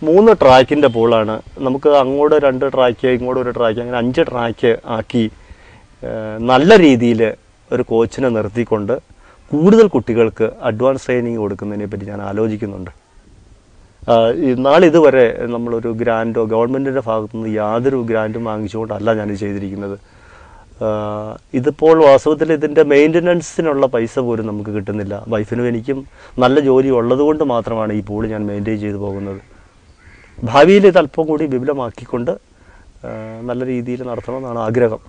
3 ട്രാക്കിൻ്റെ പൂളാണ്. നമുക്ക് അങ്ങോട്ട് 2 ട്രാക്ക്, ഇങ്ങോട്ട് 1 ട്രാക്ക്, അങ്ങനെ 5 ട്രാക്ക് ആക്കി നല്ല രീതിയിൽ ഒരു കോച്ചിനെ നിർത്തിക്കൊണ്ട് കൂടുതൽ കുട്ടികൾക്ക് അഡ്വാൻസ് ട്രെയിനിങ് കൊടുക്കുന്നതിനെ പറ്റി ഞാൻ ആലോചിക്കുന്നുണ്ട്. നാളിതുവരെ നമ്മളൊരു ഗ്രാൻഡോ ഗവൺമെൻറ്റിൻ്റെ ഭാഗത്തുനിന്ന് യാതൊരു ഗ്രാൻഡും വാങ്ങിച്ചുകൊണ്ടല്ല ഞാനിത് ചെയ്തിരിക്കുന്നത്. ഇതിപ്പോൾ വാസ്തവത്തിൽ ഇതിൻ്റെ മെയിൻ്റനൻസിനുള്ള പൈസ പോലും നമുക്ക് കിട്ടുന്നില്ല. വൈഫിനും എനിക്കും നല്ല ജോലി ഉള്ളതുകൊണ്ട് മാത്രമാണ് ഈ പൂള് ഞാൻ മെയിൻറ്റെയിൻ ചെയ്തു പോകുന്നത്. ഭാവിയിൽ ഇത് അല്പം കൂടി വിപുലമാക്കിക്കൊണ്ട് നല്ല രീതിയിൽ നടത്തണമെന്നാണ് ആഗ്രഹം.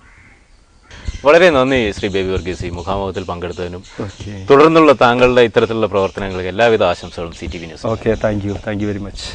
വളരെ നന്ദി ശ്രീ ബേബി വർഗീസ് ഈ മുഖാമുഖത്തിൽ പങ്കെടുത്തതിനും തുടർന്നുള്ള താങ്കളുടെ ഇത്തരത്തിലുള്ള പ്രവർത്തനങ്ങൾക്ക് എല്ലാവിധ ആശംസകളും CTV news. Okay, thank you very much.